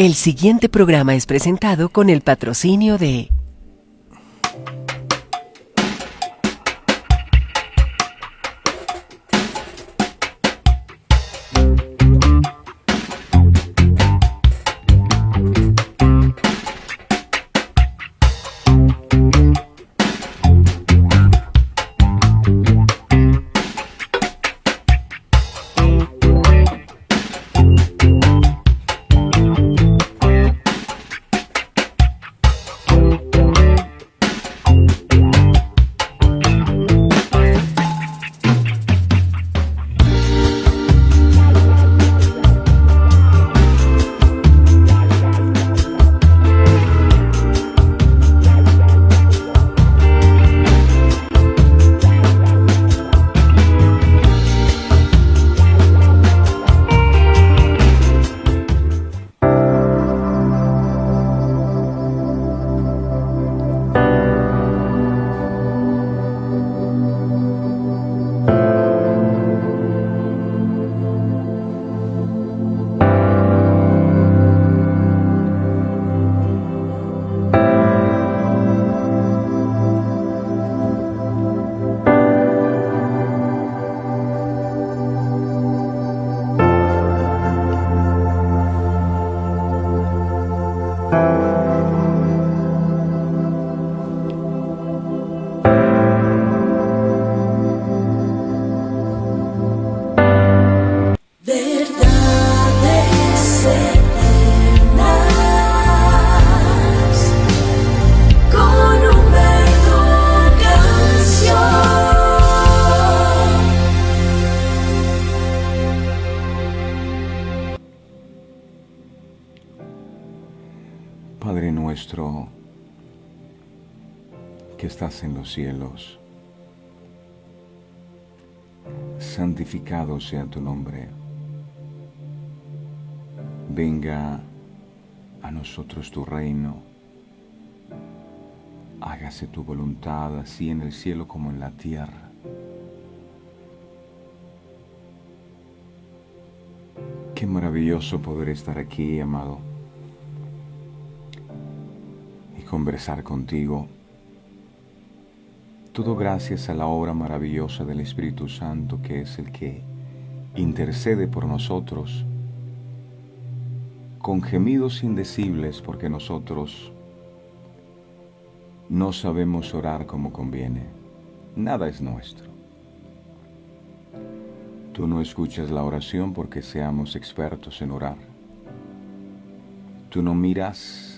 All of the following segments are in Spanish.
El siguiente programa es presentado con el patrocinio de... Padre nuestro que estás en los cielos, santificado sea tu nombre. Venga a nosotros tu reino. Hágase tu voluntad, así en el cielo como en la tierra. Qué maravilloso poder estar aquí, amado, y conversar contigo. Todo gracias a la obra maravillosa del Espíritu Santo, que es el que intercede por nosotros con gemidos indecibles, porque nosotros no sabemos orar como conviene. Nada es nuestro. Tú no escuchas la oración porque seamos expertos en orar. Tú no miras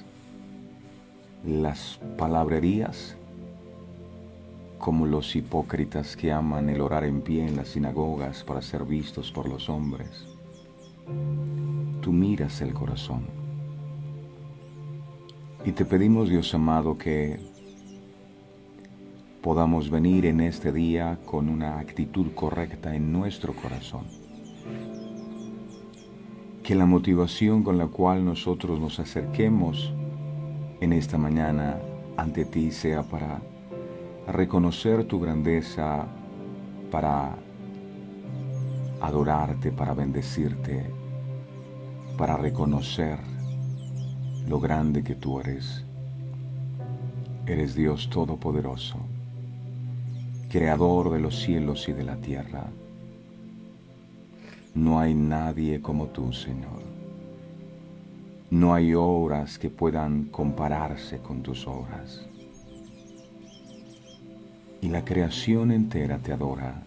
las palabrerías como los hipócritas que aman el orar en pie en las sinagogas para ser vistos por los hombres. Tú miras el corazón. Y te pedimos, Dios amado, que podamos venir en este día con una actitud correcta en nuestro corazón. Que la motivación con la cual nosotros nos acerquemos en esta mañana ante ti sea para reconocer tu grandeza, para adorarte, para bendecirte, para reconocer lo grande que tú eres. Eres Dios Todopoderoso, Creador de los cielos y de la tierra. No hay nadie como tú, Señor. No hay obras que puedan compararse con tus obras. Y la creación entera te adora.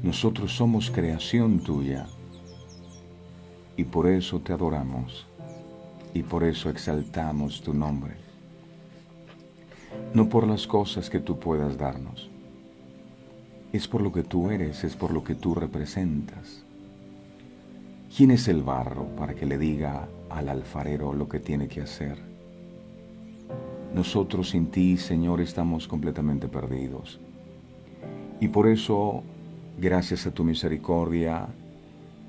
Nosotros somos creación tuya. Y por eso te adoramos. Y por eso exaltamos tu nombre. No por las cosas que tú puedas darnos. Es por lo que tú eres, es por lo que tú representas. ¿Quién es el barro para que le diga al alfarero lo que tiene que hacer? Nosotros sin ti, Señor, estamos completamente perdidos. Y por eso, gracias a tu misericordia,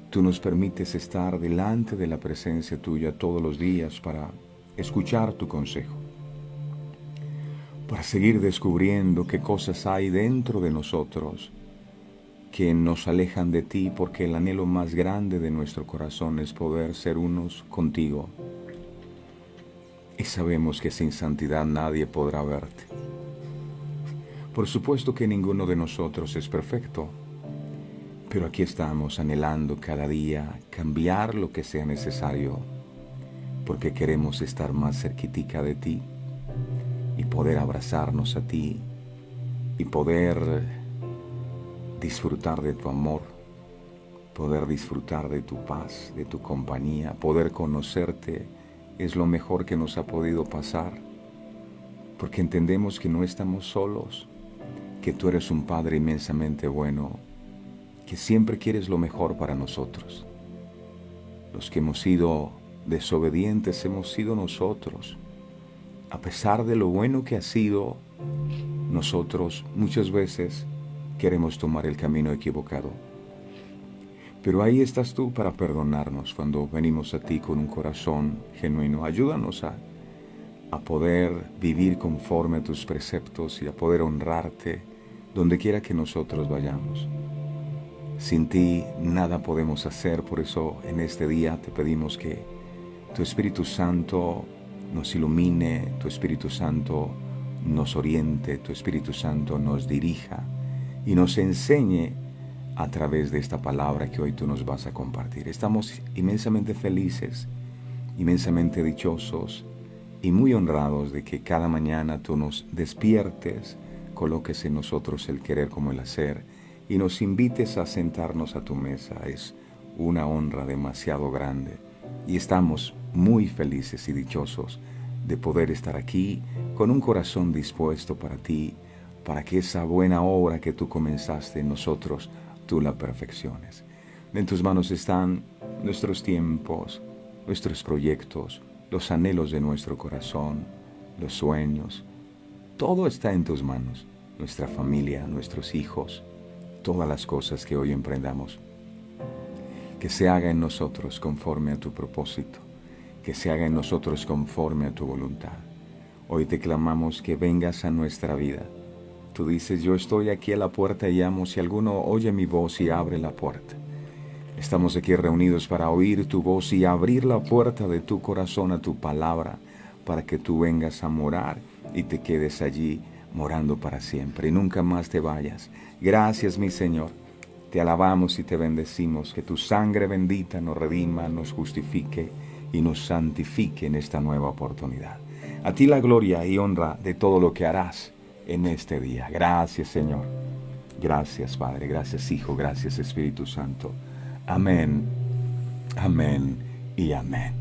tú nos permites estar delante de la presencia tuya todos los días para escuchar tu consejo, para seguir descubriendo qué cosas hay dentro de nosotros que nos alejan de ti, porque el anhelo más grande de nuestro corazón es poder ser unos contigo. Y sabemos que sin santidad nadie podrá verte. Por supuesto que ninguno de nosotros es perfecto, pero aquí estamos anhelando cada día cambiar lo que sea necesario, porque queremos estar más cerquitica de ti y poder abrazarnos a ti y poder disfrutar de tu amor, poder disfrutar de tu paz, de tu compañía, poder conocerte es lo mejor que nos ha podido pasar, porque entendemos que no estamos solos, que tú eres un Padre inmensamente bueno, que siempre quieres lo mejor para nosotros. Los que hemos sido desobedientes hemos sido nosotros. A pesar de lo bueno que ha sido, nosotros muchas veces queremos tomar el camino equivocado. Pero ahí estás tú para perdonarnos cuando venimos a ti con un corazón genuino. Ayúdanos a poder vivir conforme a tus preceptos y a poder honrarte donde quiera que nosotros vayamos. Sin ti nada podemos hacer, por eso en este día te pedimos que tu Espíritu Santo nos ilumine, tu Espíritu Santo nos oriente, tu Espíritu Santo nos dirija y nos enseñe a través de esta palabra que hoy tú nos vas a compartir. Estamos inmensamente felices, inmensamente dichosos y muy honrados de que cada mañana tú nos despiertes, coloques en nosotros el querer como el hacer y nos invites a sentarnos a tu mesa. Es una honra demasiado grande y estamos muy felices y dichosos de poder estar aquí con un corazón dispuesto para ti, para que esa buena obra que tú comenzaste en nosotros, tú la perfecciones. En tus manos están nuestros tiempos, nuestros proyectos, los anhelos de nuestro corazón, los sueños. Todo está en tus manos, nuestra familia, nuestros hijos, todas las cosas que hoy emprendamos. Que se haga en nosotros conforme a tu propósito, que se haga en nosotros conforme a tu voluntad. Hoy te clamamos que vengas a nuestra vida. Tú dices, yo estoy aquí a la puerta y llamo, si alguno oye mi voz y abre la puerta. Estamos aquí reunidos para oír tu voz y abrir la puerta de tu corazón a tu palabra, para que tú vengas a morar y te quedes allí morando para siempre y nunca más te vayas. Gracias, mi Señor. Te alabamos y te bendecimos, que tu sangre bendita nos redima, nos justifique y nos santifique en esta nueva oportunidad. A ti la gloria y honra de todo lo que harás en este día. Gracias, Señor. Gracias, Padre. Gracias, Hijo. Gracias, Espíritu Santo. Amén, amén y amén.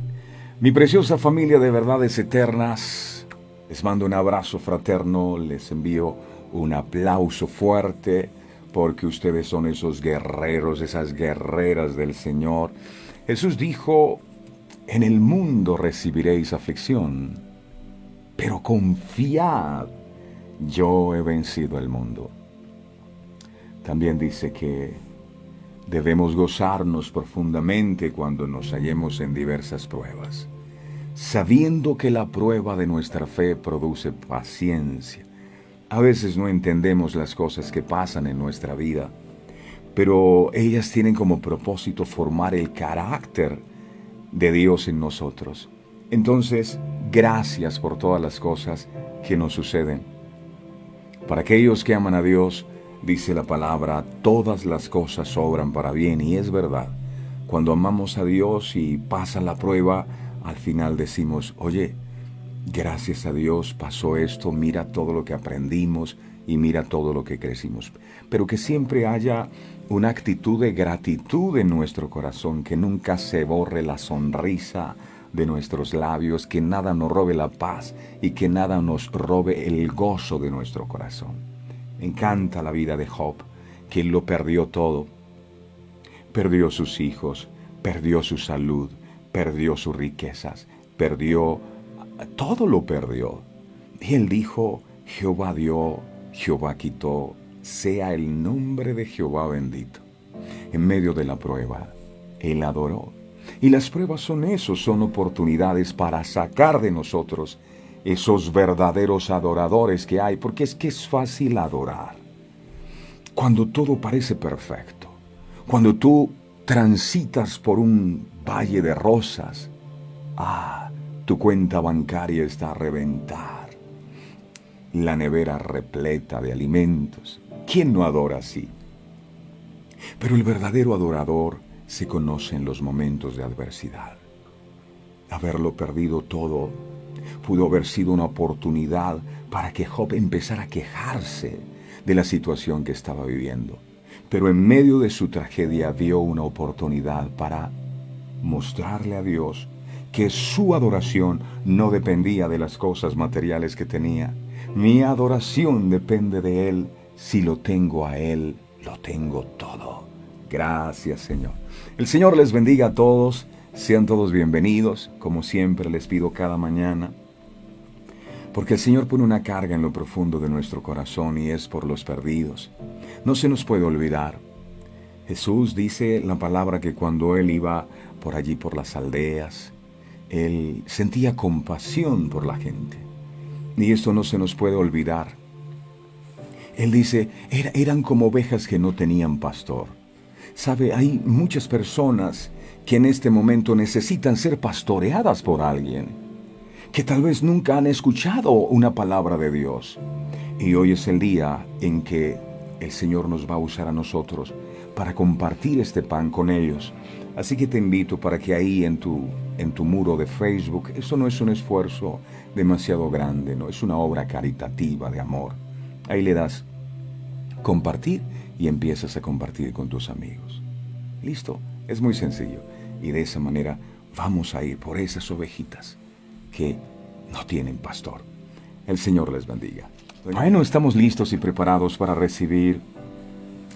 Mi preciosa familia de verdades eternas, les mando un abrazo fraterno, les envío un aplauso fuerte, porque ustedes son esos guerreros, esas guerreras del Señor. Jesús dijo, en el mundo recibiréis aflicción, pero confiad, yo he vencido el mundo. También dice que debemos gozarnos profundamente cuando nos hallemos en diversas pruebas, sabiendo que la prueba de nuestra fe produce paciencia. A veces no entendemos las cosas que pasan en nuestra vida, pero ellas tienen como propósito formar el carácter de Dios en nosotros. Entonces, gracias por todas las cosas que nos suceden. Para aquellos que aman a Dios, dice la palabra, todas las cosas obran para bien, y es verdad. Cuando amamos a Dios y pasa la prueba, al final decimos, oye, gracias a Dios pasó esto, mira todo lo que aprendimos y mira todo lo que crecimos. Pero que siempre haya una actitud de gratitud en nuestro corazón, que nunca se borre la sonrisa de nuestros labios, que nada nos robe la paz y que nada nos robe el gozo de nuestro corazón. Me encanta la vida de Job, que él lo perdió todo. Perdió sus hijos, perdió su salud, perdió sus riquezas, todo lo perdió. Y él dijo, Jehová dio, Jehová quitó, sea el nombre de Jehová bendito. En medio de la prueba, él adoró. Y las pruebas son eso, son oportunidades para sacar de nosotros esos verdaderos adoradores que hay, porque es que es fácil adorar. cuando todo parece perfecto, cuando tú transitas por un valle de rosas, tu cuenta bancaria está a reventar, la nevera repleta de alimentos. ¿Quién no adora así? Pero el verdadero adorador se conoce en los momentos de adversidad. Haberlo perdido todo pudo haber sido una oportunidad para que Job empezara a quejarse de la situación que estaba viviendo. Pero en medio de su tragedia vio una oportunidad para mostrarle a Dios que su adoración no dependía de las cosas materiales que tenía. Mi adoración depende de Él. Si lo tengo a Él, lo tengo todo. Gracias, Señor. El Señor les bendiga a todos. Sean todos bienvenidos. Como siempre les pido cada mañana, porque el Señor pone una carga en lo profundo de nuestro corazón y es por los perdidos. No se nos puede olvidar. Jesús dice la palabra que cuando Él iba por allí por las aldeas, Él sentía compasión por la gente. Y esto no se nos puede olvidar. Él dice, eran como ovejas que no tenían pastor. Sabe, hay muchas personas que en este momento necesitan ser pastoreadas por alguien, que tal vez nunca han escuchado una palabra de Dios. Y hoy es el día en que el Señor nos va a usar a nosotros para compartir este pan con ellos. Así que te invito para que ahí en tu muro de Facebook, eso no es un esfuerzo demasiado grande, no es una obra caritativa de amor. Ahí le das compartir y empiezas a compartir con tus amigos. Listo, es muy sencillo. Y de esa manera vamos a ir por esas ovejitas que no tienen pastor. El Señor les bendiga. Bueno, estamos listos y preparados para recibir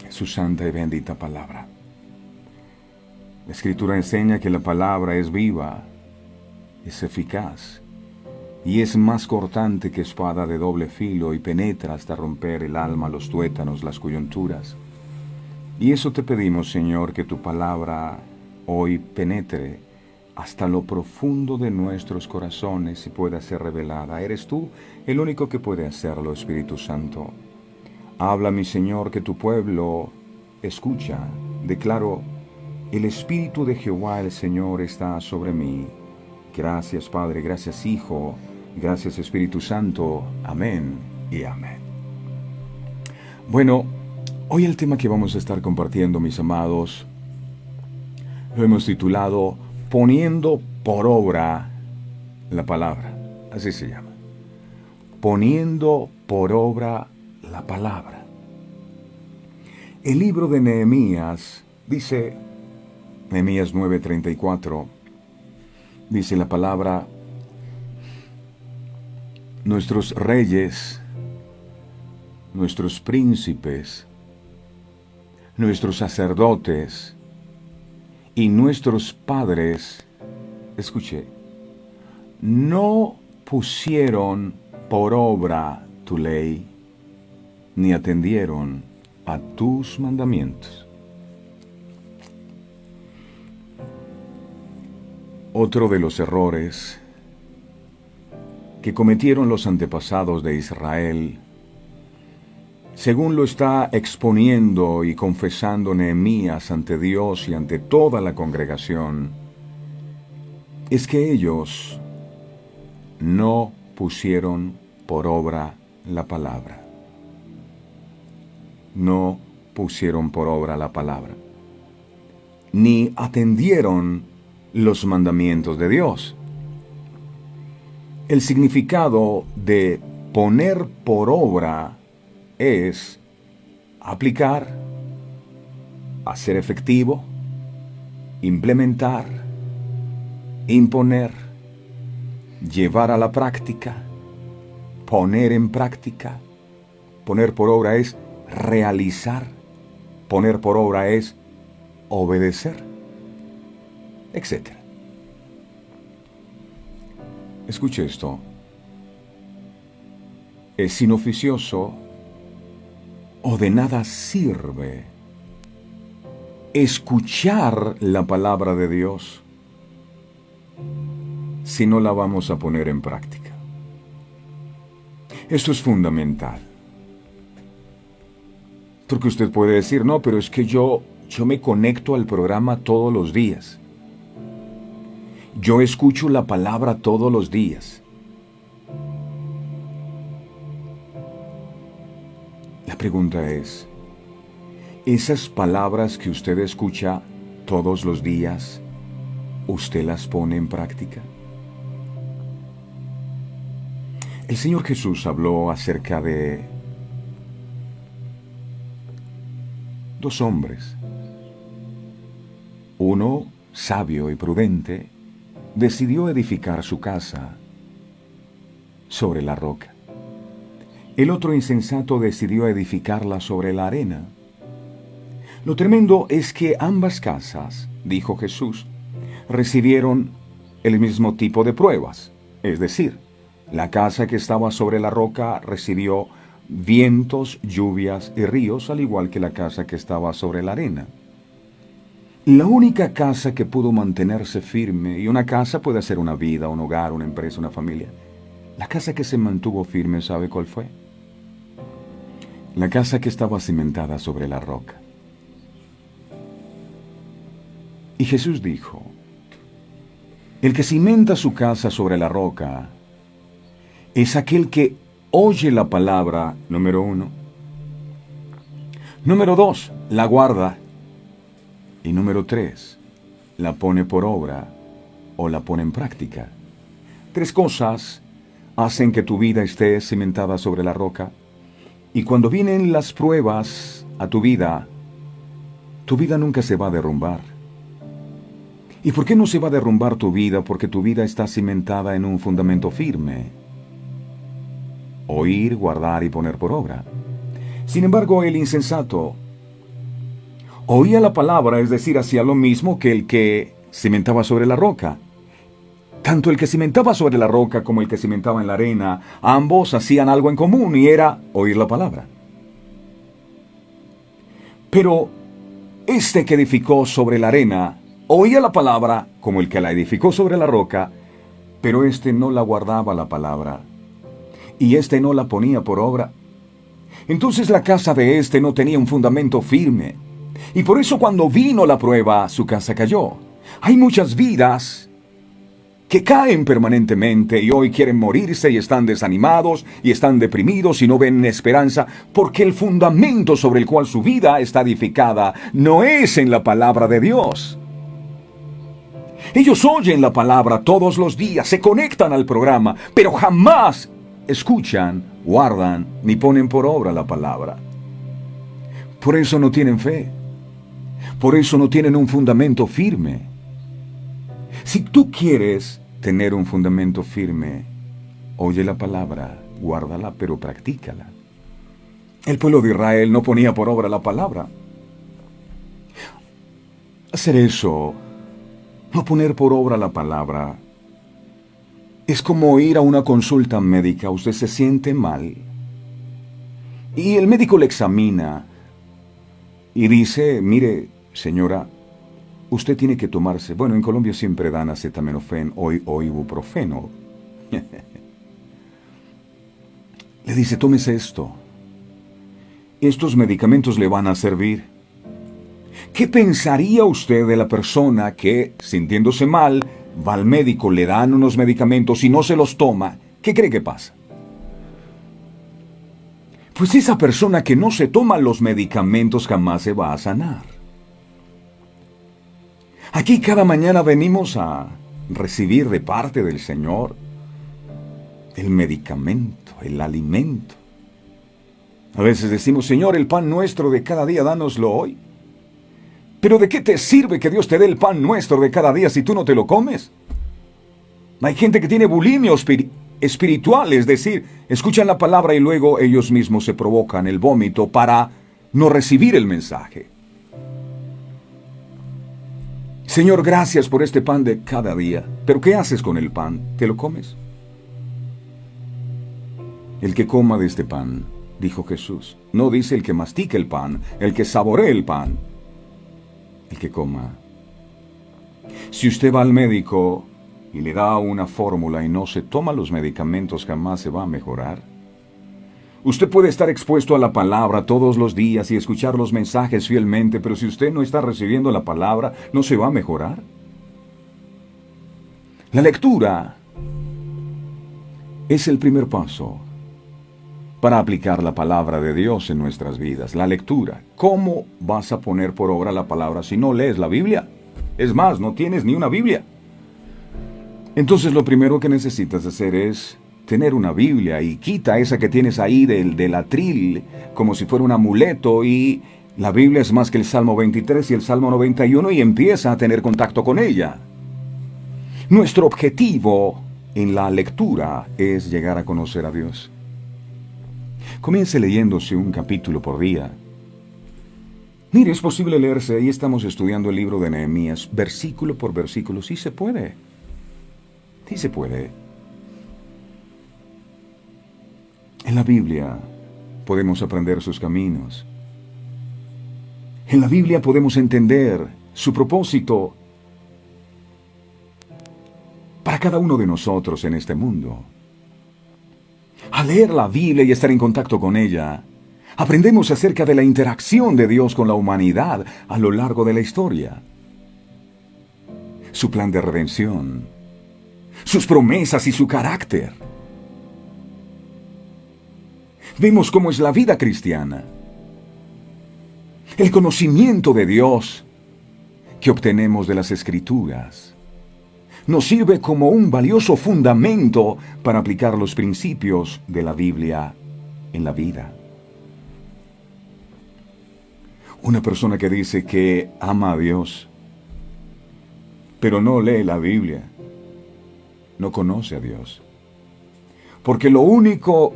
su santa y bendita palabra. La Escritura enseña que la palabra es viva, es eficaz y es más cortante que espada de doble filo y penetra hasta romper el alma, los tuétanos, las coyunturas. Y eso te pedimos, Señor, que tu palabra hoy penetre hasta lo profundo de nuestros corazones y pueda ser revelada. Eres tú el único que puede hacerlo, Espíritu Santo. Habla, mi Señor, que tu pueblo escucha. Declaro, el Espíritu de Jehová, el Señor, está sobre mí. Gracias, Padre, gracias, Hijo, gracias, Espíritu Santo. Amén y amén. Bueno, hoy el tema que vamos a estar compartiendo, mis amados, lo hemos titulado Poniendo por obra la palabra. Así se llama. Poniendo por obra la palabra. El libro de Nehemías dice, Nehemías 9:34, dice la palabra, nuestros reyes, nuestros príncipes, nuestros sacerdotes y nuestros padres, escuche, no pusieron por obra tu ley, ni atendieron a tus mandamientos. Otro de los errores que cometieron los antepasados de Israel, según lo está exponiendo y confesando Nehemías ante Dios y ante toda la congregación, es que ellos no pusieron por obra la palabra. No pusieron por obra la palabra, ni atendieron los mandamientos de Dios. El significado de poner por obra es aplicar, hacer efectivo, implementar, imponer, llevar a la práctica, poner en práctica. Poner por obra es realizar, poner por obra es obedecer, etc. Escuche esto. Es inoficioso o de nada sirve escuchar la palabra de Dios si no la vamos a poner en práctica. Esto es fundamental. Porque usted puede decir, no, pero es que yo me conecto al programa todos los días. Yo escucho la palabra todos los días. La pregunta es, ¿esas palabras que usted escucha todos los días, usted las pone en práctica? El Señor Jesús habló acerca de dos hombres. Uno, sabio y prudente, decidió edificar su casa sobre la roca. El otro insensato decidió edificarla sobre la arena. Lo tremendo es que ambas casas, dijo Jesús, recibieron el mismo tipo de pruebas. Es decir, la casa que estaba sobre la roca recibió vientos, lluvias y ríos, al igual que la casa que estaba sobre la arena. La única casa que pudo mantenerse firme, y una casa puede ser una vida, un hogar, una empresa, una familia. La casa que se mantuvo firme, ¿sabe cuál fue? La casa que estaba cimentada sobre la roca. Y Jesús dijo, el que cimenta su casa sobre la roca es aquel que oye la palabra, número 1. Número 2, la guarda. Y número 3, la pone por obra o la pone en práctica. 3 cosas hacen que tu vida esté cimentada sobre la roca. Y cuando vienen las pruebas a tu vida nunca se va a derrumbar. ¿Y por qué no se va a derrumbar tu vida? Porque tu vida está cimentada en un fundamento firme. Oír, guardar y poner por obra. Sin embargo, el insensato oía la palabra, es decir, hacía lo mismo que el que cimentaba sobre la roca. Tanto el que cimentaba sobre la roca como el que cimentaba en la arena, ambos hacían algo en común y era oír la palabra. Pero este que edificó sobre la arena oía la palabra como el que la edificó sobre la roca, pero este no la guardaba la palabra y este no la ponía por obra. Entonces la casa de este no tenía un fundamento firme. Y por eso cuando vino la prueba, su casa cayó. Hay muchas vidas que caen permanentemente y hoy quieren morirse y están desanimados y están deprimidos y no ven esperanza porque el fundamento sobre el cual su vida está edificada no es en la palabra de Dios. Ellos oyen la palabra todos los días, se conectan al programa, pero jamás escuchan, guardan ni ponen por obra la palabra. Por eso no tienen fe. Por eso no tienen un fundamento firme. Si tú quieres tener un fundamento firme, oye la palabra, guárdala, pero practícala. El pueblo de Israel no ponía por obra la palabra. Hacer eso, no poner por obra la palabra, es como ir a una consulta médica. Usted se siente mal y el médico le examina y dice, mire, señora, usted tiene que tomarse, bueno, en Colombia siempre dan acetaminofén o ibuprofeno. Le dice, tómese esto. Estos medicamentos le van a servir. ¿Qué pensaría usted de la persona que, sintiéndose mal, va al médico, le dan unos medicamentos y no se los toma? ¿Qué cree que pasa? Pues esa persona que no se toma los medicamentos jamás se va a sanar. Aquí cada mañana venimos a recibir de parte del Señor el medicamento, el alimento. A veces decimos, Señor, el pan nuestro de cada día, dánoslo hoy. Pero ¿de qué te sirve que Dios te dé el pan nuestro de cada día si tú no te lo comes? Hay gente que tiene bulimia espiritual, es decir, escuchan la palabra y luego ellos mismos se provocan el vómito para no recibir el mensaje. Señor, gracias por este pan de cada día. ¿Pero qué haces con el pan? ¿Te lo comes? El que coma de este pan, dijo Jesús, no dice el que mastique el pan, el que saboree el pan, el que coma. Si usted va al médico y le da una fórmula y no se toma los medicamentos, jamás se va a mejorar. Usted puede estar expuesto a la palabra todos los días y escuchar los mensajes fielmente, pero si usted no está recibiendo la palabra, ¿no se va a mejorar? La lectura es el primer paso para aplicar la palabra de Dios en nuestras vidas. La lectura. ¿Cómo vas a poner por obra la palabra si no lees la Biblia? Es más, no tienes ni una Biblia. Entonces lo primero que necesitas hacer es tener una Biblia y quita esa que tienes ahí del atril como si fuera un amuleto, y la Biblia es más que el Salmo 23 y el Salmo 91, y empieza a tener contacto con ella. Nuestro objetivo en la lectura es llegar a conocer a Dios. Comience leyéndose un capítulo por día. Mire, es posible leerse, ahí estamos estudiando el libro de Nehemías, versículo por versículo. Sí se puede. Sí se puede. En la Biblia podemos aprender sus caminos. En la Biblia podemos entender su propósito para cada uno de nosotros en este mundo. Al leer la Biblia y estar en contacto con ella, aprendemos acerca de la interacción de Dios con la humanidad a lo largo de la historia. Su plan de redención, sus promesas y su carácter. Vemos cómo es la vida cristiana. El conocimiento de Dios que obtenemos de las Escrituras nos sirve como un valioso fundamento para aplicar los principios de la Biblia en la vida. Una persona que dice que ama a Dios, pero no lee la Biblia, no conoce a Dios. Porque el único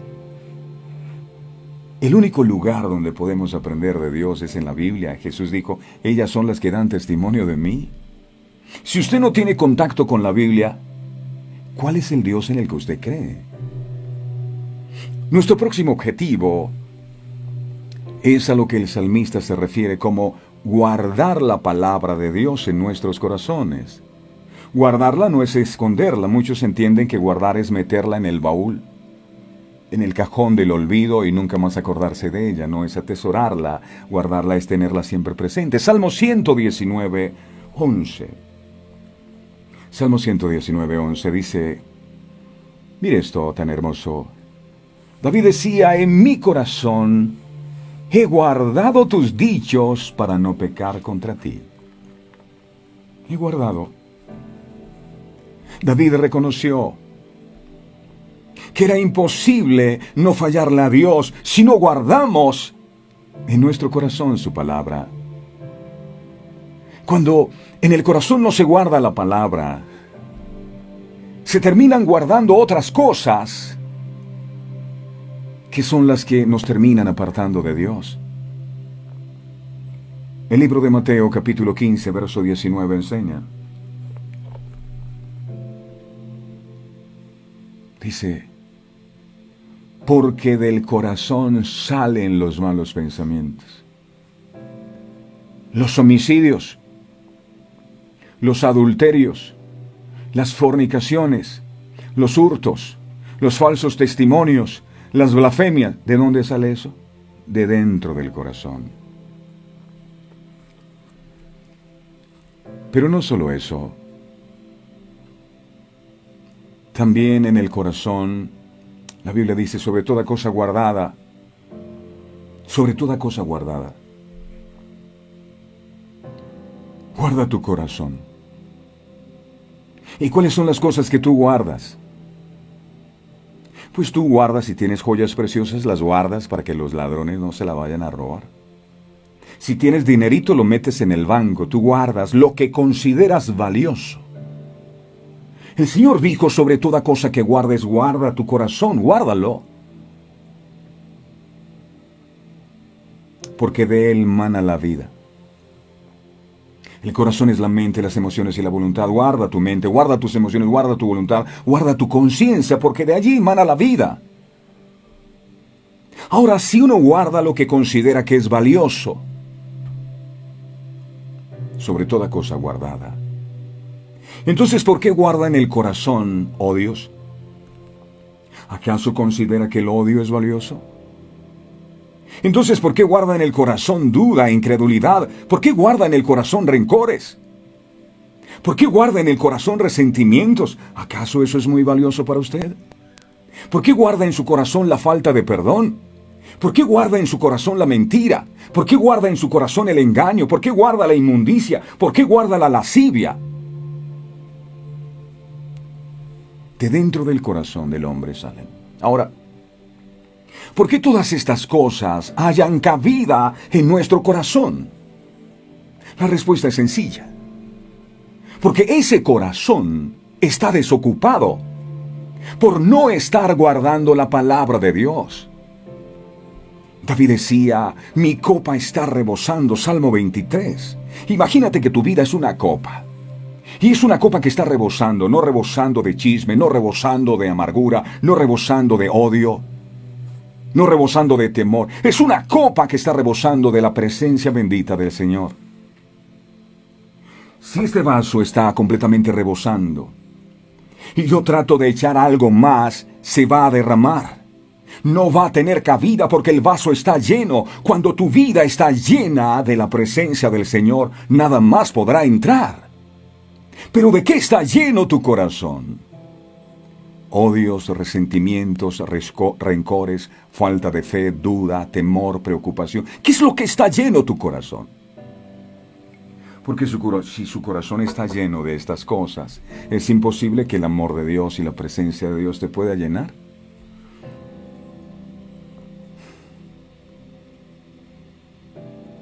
lugar donde podemos aprender de Dios es en la Biblia. Jesús dijo, ellas son las que dan testimonio de mí. Si usted no tiene contacto con la Biblia, ¿cuál es el Dios en el que usted cree? Nuestro próximo objetivo es a lo que el salmista se refiere como guardar la palabra de Dios en nuestros corazones. Guardarla no es esconderla. Muchos entienden que guardar es meterla en el baúl, en el cajón del olvido y nunca más acordarse de ella. No es atesorarla. Guardarla es tenerla siempre presente. Salmo 119, 11. Salmo 119, 11 dice, mire esto tan hermoso. David decía, en mi corazón he guardado tus dichos para no pecar contra ti. He guardado. David reconoció que era imposible no fallarle a Dios si no guardamos en nuestro corazón su palabra. Cuando en el corazón no se guarda la palabra, se terminan guardando otras cosas que son las que nos terminan apartando de Dios. El libro de Mateo, capítulo 15, verso 19, enseña. Dice, porque del corazón salen los malos pensamientos, los homicidios, los adulterios, las fornicaciones, los hurtos, los falsos testimonios, las blasfemias. ¿De dónde sale eso? De dentro del corazón. Pero no solo eso. También en el corazón, la Biblia dice, sobre toda cosa guardada, sobre toda cosa guardada. Guarda tu corazón. ¿Y cuáles son las cosas que tú guardas? Pues tú guardas, si tienes joyas preciosas, las guardas para que los ladrones no se la vayan a robar. Si tienes dinerito, lo metes en el banco. Tú guardas lo que consideras valioso. El Señor dijo, sobre toda cosa que guardes, guarda tu corazón, guárdalo. Porque de él mana la vida. El corazón es la mente, las emociones y la voluntad. Guarda tu mente, guarda tus emociones, guarda tu voluntad, guarda tu conciencia, porque de allí mana la vida. Ahora, si uno guarda lo que considera que es valioso, sobre toda cosa guardada, entonces, ¿por qué guarda en el corazón odios? ¿Acaso considera que el odio es valioso? Entonces, ¿por qué guarda en el corazón duda e incredulidad? ¿Por qué guarda en el corazón rencores? ¿Por qué guarda en el corazón resentimientos? ¿Acaso eso es muy valioso para usted? ¿Por qué guarda en su corazón la falta de perdón? ¿Por qué guarda en su corazón la mentira? ¿Por qué guarda en su corazón el engaño? ¿Por qué guarda la inmundicia? ¿Por qué guarda la lascivia? De dentro del corazón del hombre salen. Ahora, ¿por qué todas estas cosas hayan cabida en nuestro corazón? La respuesta es sencilla. Porque ese corazón está desocupado por no estar guardando la palabra de Dios. David decía, mi copa está rebosando, Salmo 23. Imagínate que tu vida es una copa. Y es una copa que está rebosando, no rebosando de chisme, no rebosando de amargura, no rebosando de odio, no rebosando de temor. Es una copa que está rebosando de la presencia bendita del Señor. Si este vaso está completamente rebosando y yo trato de echar algo más, se va a derramar. No va a tener cabida porque el vaso está lleno. Cuando tu vida está llena de la presencia del Señor, nada más podrá entrar. Pero ¿de qué está lleno tu corazón? Odios, resentimientos, rencores, falta de fe, duda, temor, preocupación. ¿Qué es lo que está lleno tu corazón? Porque si su corazón está lleno de estas cosas, es imposible que el amor de Dios y la presencia de Dios te pueda llenar.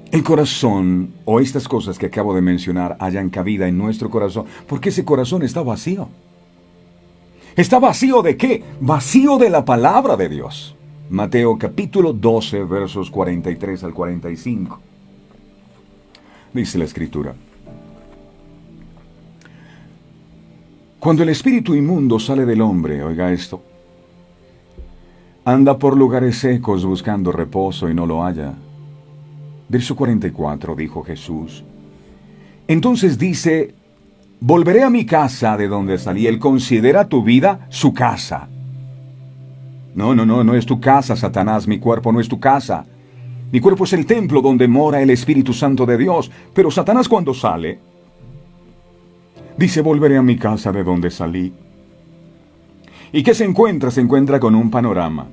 El corazón, o estas cosas que acabo de mencionar, hayan cabida en nuestro corazón, porque ese corazón está vacío. ¿Está vacío de qué? Vacío de la palabra de Dios. Mateo capítulo 12, versos 43 al 45. Dice la Escritura: cuando el espíritu inmundo sale del hombre, oiga esto, anda por lugares secos buscando reposo y no lo halla. Verso 44, dijo Jesús. Entonces dice, volveré a mi casa de donde salí. Él considera tu vida su casa. No es tu casa, Satanás. Mi cuerpo no es tu casa. Mi cuerpo es el templo donde mora el Espíritu Santo de Dios. Pero Satanás, cuando sale, dice, volveré a mi casa de donde salí. ¿Y qué se encuentra? Se encuentra con un panorama.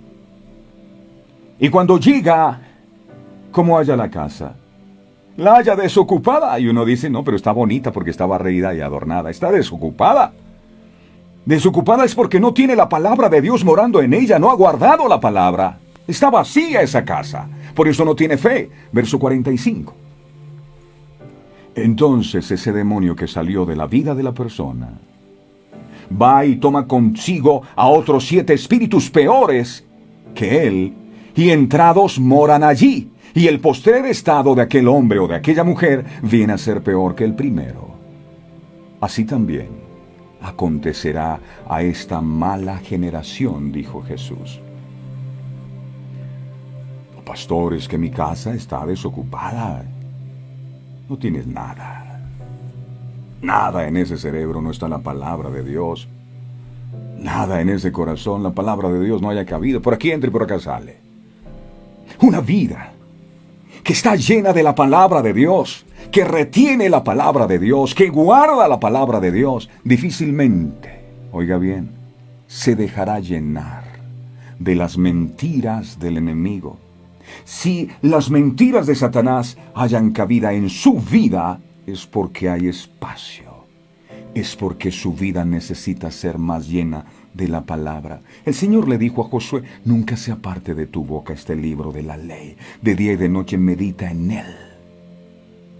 Y cuando llega, ¿cómo halla la casa? La halla desocupada. Y uno dice, no, pero está bonita porque está barrida y adornada. Está desocupada. Desocupada es porque no tiene la palabra de Dios morando en ella. No ha guardado la palabra. Está vacía esa casa. Por eso no tiene fe. Verso 45. Entonces ese demonio que salió de la vida de la persona va y toma consigo a otros 7 espíritus peores que él, y entrados moran allí. Y el postrer estado de aquel hombre o de aquella mujer viene a ser peor que el primero. Así también acontecerá a esta mala generación, dijo Jesús. Pastor, es que mi casa está desocupada. No tienes nada. Nada en ese cerebro, no está la palabra de Dios. Nada en ese corazón, la palabra de Dios no haya cabido. Por aquí entra y por acá sale. Una vida que está llena de la palabra de Dios, que retiene la palabra de Dios, que guarda la palabra de Dios, difícilmente, oiga bien, se dejará llenar de las mentiras del enemigo. Si las mentiras de Satanás hayan cabida en su vida, es porque hay espacio. Es porque su vida necesita ser más llena de la palabra. El Señor le dijo a Josué, nunca se aparte de tu boca este libro de la ley. De día y de noche medita en él,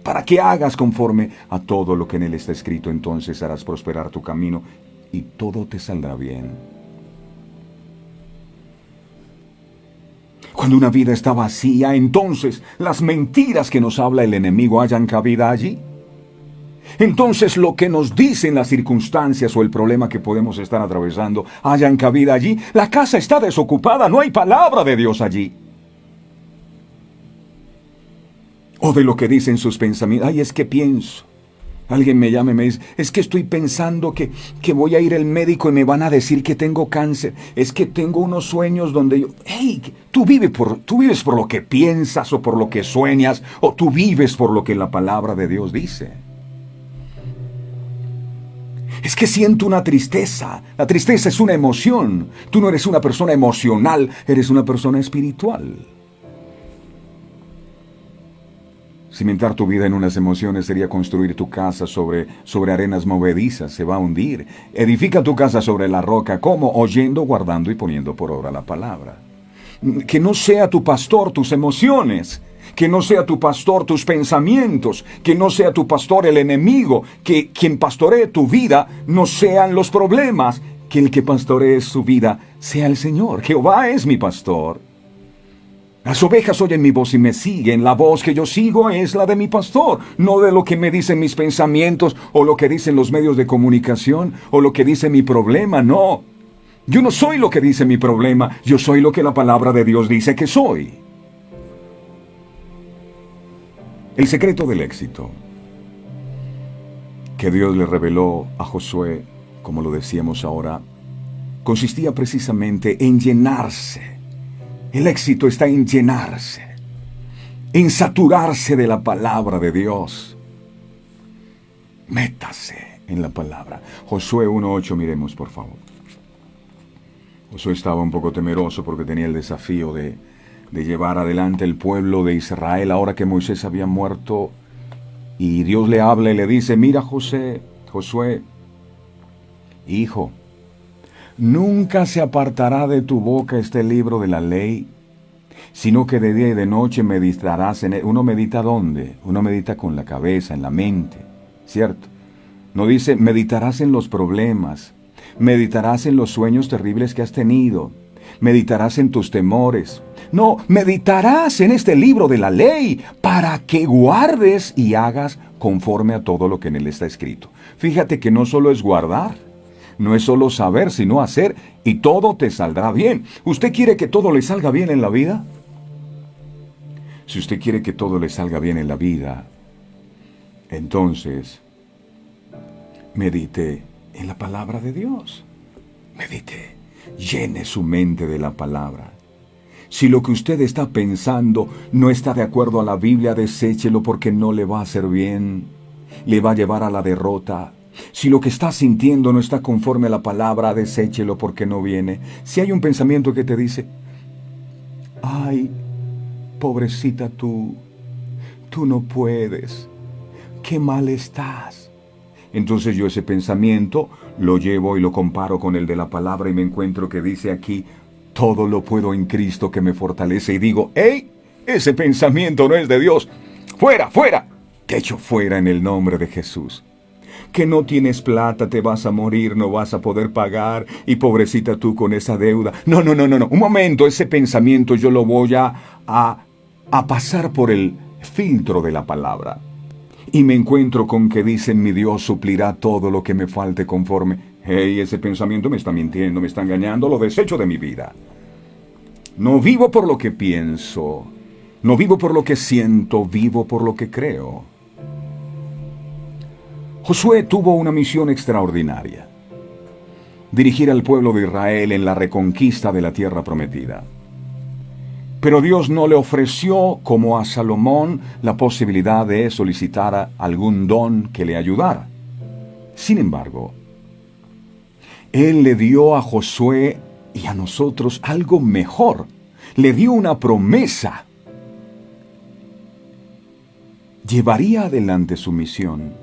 para que hagas conforme a todo lo que en él está escrito. Entonces harás prosperar tu camino y todo te saldrá bien. Cuando una vida está vacía, entonces las mentiras que nos habla el enemigo hayan cabida allí. Entonces lo que nos dicen las circunstancias o el problema que podemos estar atravesando hayan cabida allí. La casa está desocupada, no hay palabra de Dios allí. O de lo que dicen sus pensamientos. Ay, es que pienso. Alguien me llama y me dice, es que estoy pensando que voy a ir al médico y me van a decir que tengo cáncer. Es que tengo unos sueños donde yo... Hey, tú vives por lo que piensas o por lo que sueñas, o tú vives por lo que la palabra de Dios dice. Es que siento una tristeza. La tristeza es una emoción. Tú no eres una persona emocional, eres una persona espiritual. Cimentar tu vida en unas emociones sería construir tu casa sobre arenas movedizas, se va a hundir. Edifica tu casa sobre la roca, ¿cómo? Oyendo, guardando y poniendo por obra la palabra. Que no sea tu pastor tus emociones, que no sea tu pastor tus pensamientos, que no sea tu pastor el enemigo, que quien pastoree tu vida no sean los problemas, que el que pastoree su vida sea el Señor. Jehová es mi pastor. Las ovejas oyen mi voz y me siguen. La voz que yo sigo es la de mi pastor, no de lo que me dicen mis pensamientos o lo que dicen los medios de comunicación o lo que dice mi problema, no. Yo no soy lo que dice mi problema, yo soy lo que la palabra de Dios dice que soy. El secreto del éxito que Dios le reveló a Josué, como lo decíamos ahora, consistía precisamente en llenarse. El éxito está en llenarse, en saturarse de la palabra de Dios. Métase en la palabra. Josué 1:8, miremos por favor. Josué estaba un poco temeroso porque tenía el desafío de llevar adelante el pueblo de Israel ahora que Moisés había muerto. Y Dios le habla y le dice, mira Josué, hijo, nunca se apartará de tu boca este libro de la ley, sino que de día y de noche meditarás en él. Uno medita ¿dónde? Uno medita con la cabeza, en la mente, ¿cierto? No dice meditarás en los problemas, meditarás en los sueños terribles que has tenido, meditarás en tus temores. No, meditarás en este libro de la ley para que guardes y hagas conforme a todo lo que en él está escrito. Fíjate que no solo es guardar, no es solo saber, sino hacer, y todo te saldrá bien. ¿Usted quiere que todo le salga bien en la vida? Si usted quiere que todo le salga bien en la vida, entonces medite en la palabra de Dios. Medite, llene su mente de la palabra. Si lo que usted está pensando no está de acuerdo a la Biblia, deséchelo porque no le va a hacer bien, le va a llevar a la derrota. Si lo que está sintiendo no está conforme a la palabra, deséchelo porque no viene. Si hay un pensamiento que te dice, ay, pobrecita tú no puedes, qué mal estás. Entonces yo ese pensamiento lo llevo y lo comparo con el de la palabra y me encuentro que dice aquí, todo lo puedo en Cristo que me fortalece. Y digo, ¡hey! Ese pensamiento no es de Dios. ¡Fuera, fuera! Te echo fuera en el nombre de Jesús. Que no tienes plata, te vas a morir, no vas a poder pagar, y pobrecita tú con esa deuda. No. Un momento, ese pensamiento yo lo voy a pasar por el filtro de la palabra. Y me encuentro con que dice, mi Dios suplirá todo lo que me falte conforme. Hey, ese pensamiento me está mintiendo, me está engañando, lo desecho de mi vida. No vivo por lo que pienso, no vivo por lo que siento, vivo por lo que creo. Josué tuvo una misión extraordinaria: dirigir al pueblo de Israel en la reconquista de la tierra prometida. Pero Dios no le ofreció, como a Salomón, la posibilidad de solicitar algún don que le ayudara. Sin embargo, Él le dio a Josué y a nosotros algo mejor. Le dio una promesa. Llevaría adelante su misión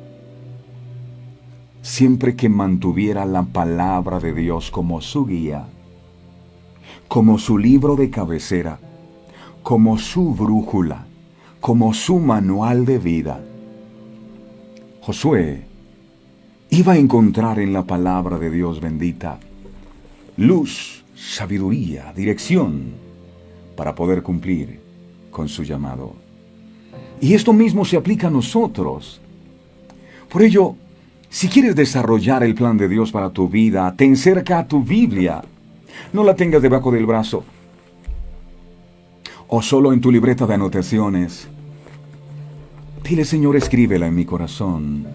siempre que mantuviera la palabra de Dios como su guía, como su libro de cabecera, como su brújula, como su manual de vida. Josué iba a encontrar en la palabra de Dios bendita luz, sabiduría, dirección para poder cumplir con su llamado. Y esto mismo se aplica a nosotros. Por ello, si quieres desarrollar el plan de Dios para tu vida, ten cerca a tu Biblia. No la tengas debajo del brazo o solo en tu libreta de anotaciones. Dile, Señor, escríbela en mi corazón.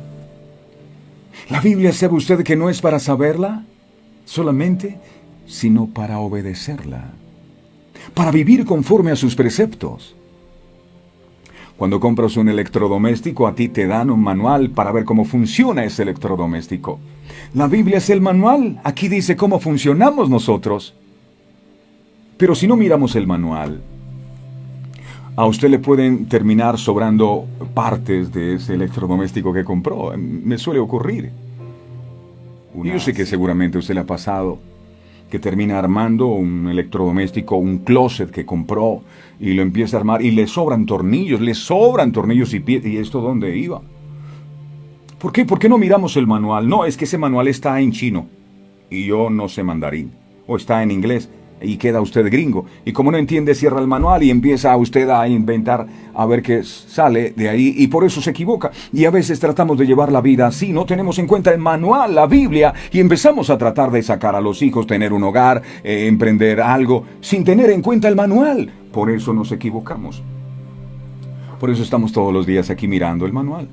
La Biblia, ¿sabe usted que no es para saberla solamente, sino para obedecerla, para vivir conforme a sus preceptos? Cuando compras un electrodoméstico, a ti te dan un manual para ver cómo funciona ese electrodoméstico. La Biblia es el manual. Aquí dice cómo funcionamos nosotros. Pero si no miramos el manual, a usted le pueden terminar sobrando partes de ese electrodoméstico que compró. Me suele ocurrir. Yo sé que seguramente a usted le ha pasado que termina armando un electrodoméstico, un closet que compró y lo empieza a armar y le sobran tornillos y ¿esto dónde iba? ¿Por qué? ¿Por qué no miramos el manual? No, es que ese manual está en chino y yo no sé mandarín, o está en inglés y queda usted gringo, y como no entiende, cierra el manual y empieza usted a inventar a ver qué sale de ahí, y por eso se equivoca. Y a veces tratamos de llevar la vida así, no tenemos en cuenta el manual, la Biblia, y empezamos a tratar de sacar a los hijos, tener un hogar, emprender algo, sin tener en cuenta el manual. Por eso nos equivocamos. Por eso estamos todos los días aquí mirando el manual.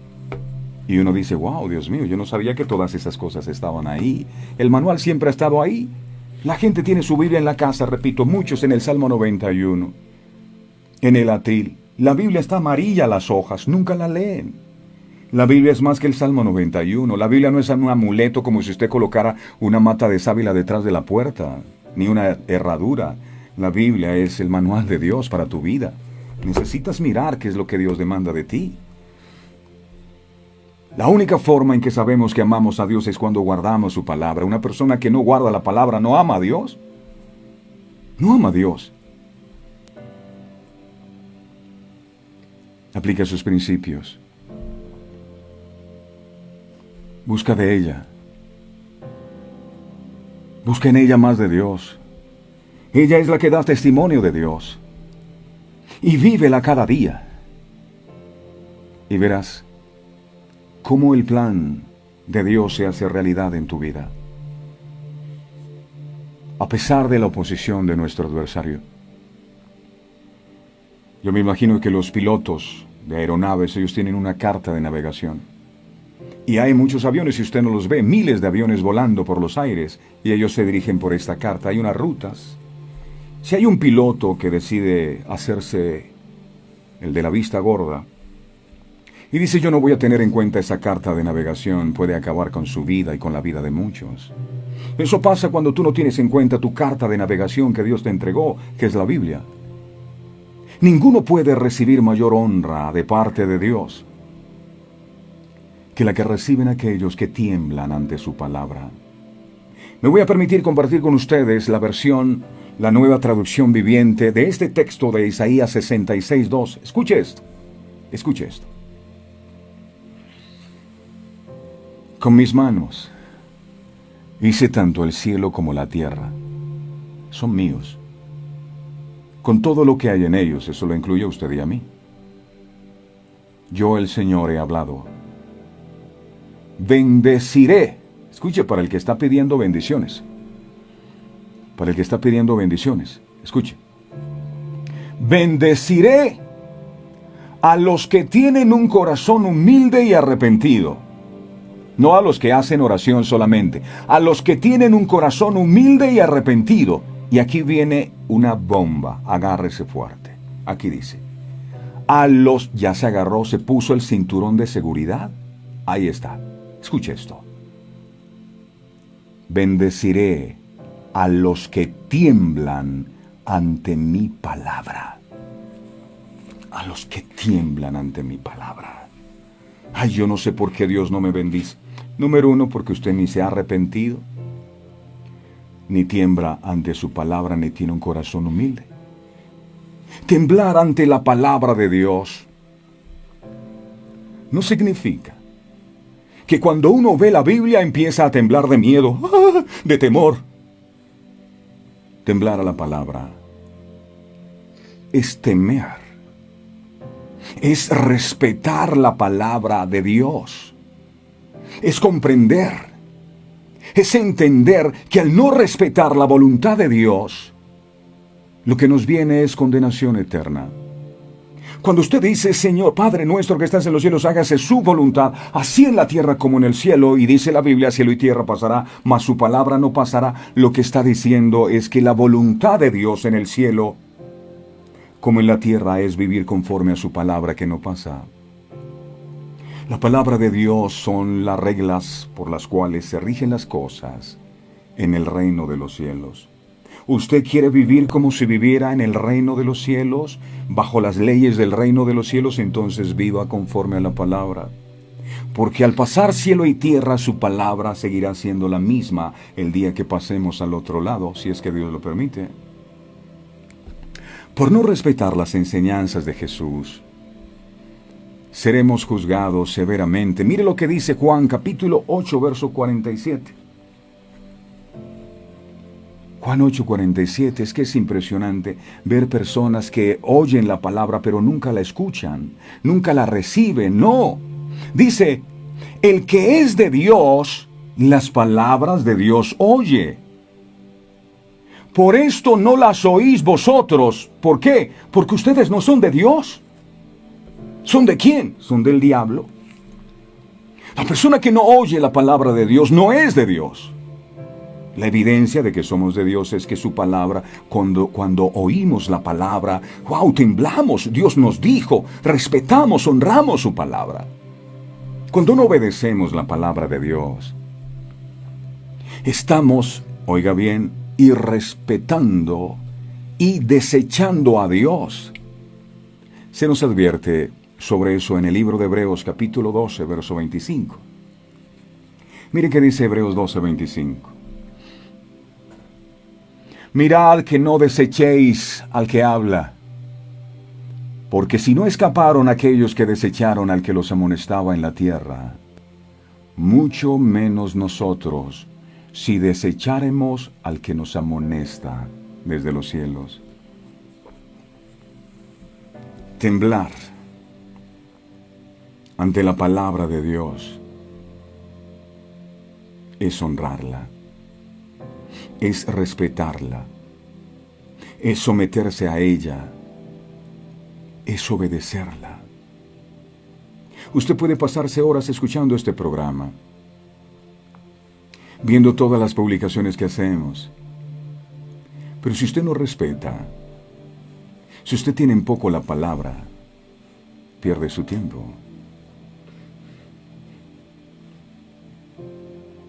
Y uno dice, wow, Dios mío, yo no sabía que todas esas cosas estaban ahí. El manual siempre ha estado ahí. La gente tiene su Biblia en la casa, repito, muchos en el Salmo 91, en el atril. La Biblia está amarilla a las hojas, nunca la leen. La Biblia es más que el Salmo 91. La Biblia no es un amuleto como si usted colocara una mata de sábila detrás de la puerta, ni una herradura. La Biblia es el manual de Dios para tu vida. Necesitas mirar qué es lo que Dios demanda de ti. La única forma en que sabemos que amamos a Dios es cuando guardamos su palabra. Una persona que no guarda la palabra no ama a Dios. No ama a Dios. Aplica sus principios. Busca de ella. Busca en ella más de Dios. Ella es la que da testimonio de Dios. Y vívela cada día. Y verás cómo el plan de Dios se hace realidad en tu vida, a pesar de la oposición de nuestro adversario. Yo me imagino que los pilotos de aeronaves, ellos tienen una carta de navegación. Y hay muchos aviones, si usted no los ve, miles de aviones volando por los aires, y ellos se dirigen por esta carta. Hay unas rutas. Si hay un piloto que decide hacerse el de la vista gorda, y dice, yo no voy a tener en cuenta esa carta de navegación, puede acabar con su vida y con la vida de muchos. Eso pasa cuando tú no tienes en cuenta tu carta de navegación que Dios te entregó, que es la Biblia. Ninguno puede recibir mayor honra de parte de Dios que la que reciben aquellos que tiemblan ante su palabra. Me voy a permitir compartir con ustedes la versión, la nueva traducción viviente de este texto de Isaías 66:2. Escuche esto. Escuche esto. Con mis manos hice tanto el cielo como la tierra. Son míos. Con todo lo que hay en ellos, eso lo incluye a usted y a mí. Yo, el Señor, he hablado. Bendeciré. Escuche, para el que está pidiendo bendiciones. Para el que está pidiendo bendiciones. Escuche. Bendeciré a los que tienen un corazón humilde y arrepentido. No a los que hacen oración solamente, a los que tienen un corazón humilde y arrepentido. Y aquí viene una bomba, agárrese fuerte. Aquí dice, ya se agarró, se puso el cinturón de seguridad. Ahí está, escuche esto. Bendeciré a los que tiemblan ante mi palabra. A los que tiemblan ante mi palabra. Ay, yo no sé por qué Dios no me bendice. Número uno, porque usted ni se ha arrepentido, ni tiembla ante su palabra, ni tiene un corazón humilde. Temblar ante la palabra de Dios no significa que cuando uno ve la Biblia empieza a temblar de miedo, de temor. Temblar a la palabra es temer, es respetar la palabra de Dios. Es comprender, es entender que al no respetar la voluntad de Dios, lo que nos viene es condenación eterna. Cuando usted dice, Señor, Padre nuestro que estás en los cielos, hágase su voluntad, así en la tierra como en el cielo, y dice la Biblia, cielo y tierra pasará, mas su palabra no pasará, lo que está diciendo es que la voluntad de Dios en el cielo, como en la tierra, es vivir conforme a su palabra que no pasa. La palabra de Dios son las reglas por las cuales se rigen las cosas en el reino de los cielos. ¿Usted quiere vivir como si viviera en el reino de los cielos, bajo las leyes del reino de los cielos? Entonces viva conforme a la palabra. Porque al pasar cielo y tierra, su palabra seguirá siendo la misma el día que pasemos al otro lado, si es que Dios lo permite. Por no respetar las enseñanzas de Jesús, seremos juzgados severamente. Mire lo que dice Juan capítulo 8, verso 47. Juan 8:47, es que es impresionante ver personas que oyen la palabra pero nunca la escuchan, nunca la reciben. No, dice, el que es de Dios, las palabras de Dios oye. Por esto no las oís vosotros. ¿Por qué? Porque ustedes no son de Dios. ¿Son de quién? Son del diablo. La persona que no oye la palabra de Dios no es de Dios. La evidencia de que somos de Dios es que su palabra, cuando oímos la palabra, wow, temblamos, Dios nos dijo, respetamos, honramos su palabra. Cuando no obedecemos la palabra de Dios, estamos, oiga bien, irrespetando y desechando a Dios. Se nos advierte sobre eso en el libro de Hebreos capítulo 12, verso 25. Mire qué dice Hebreos 12, 25. Mirad que no desechéis al que habla, porque si no escaparon aquellos que desecharon al que los amonestaba en la tierra, mucho menos nosotros, si desecháremos al que nos amonesta desde los cielos. Temblar ante la palabra de Dios es honrarla, es respetarla, es someterse a ella, es obedecerla. Usted puede pasarse horas escuchando este programa, viendo todas las publicaciones que hacemos, pero si usted no respeta, si usted tiene en poco la palabra, pierde su tiempo.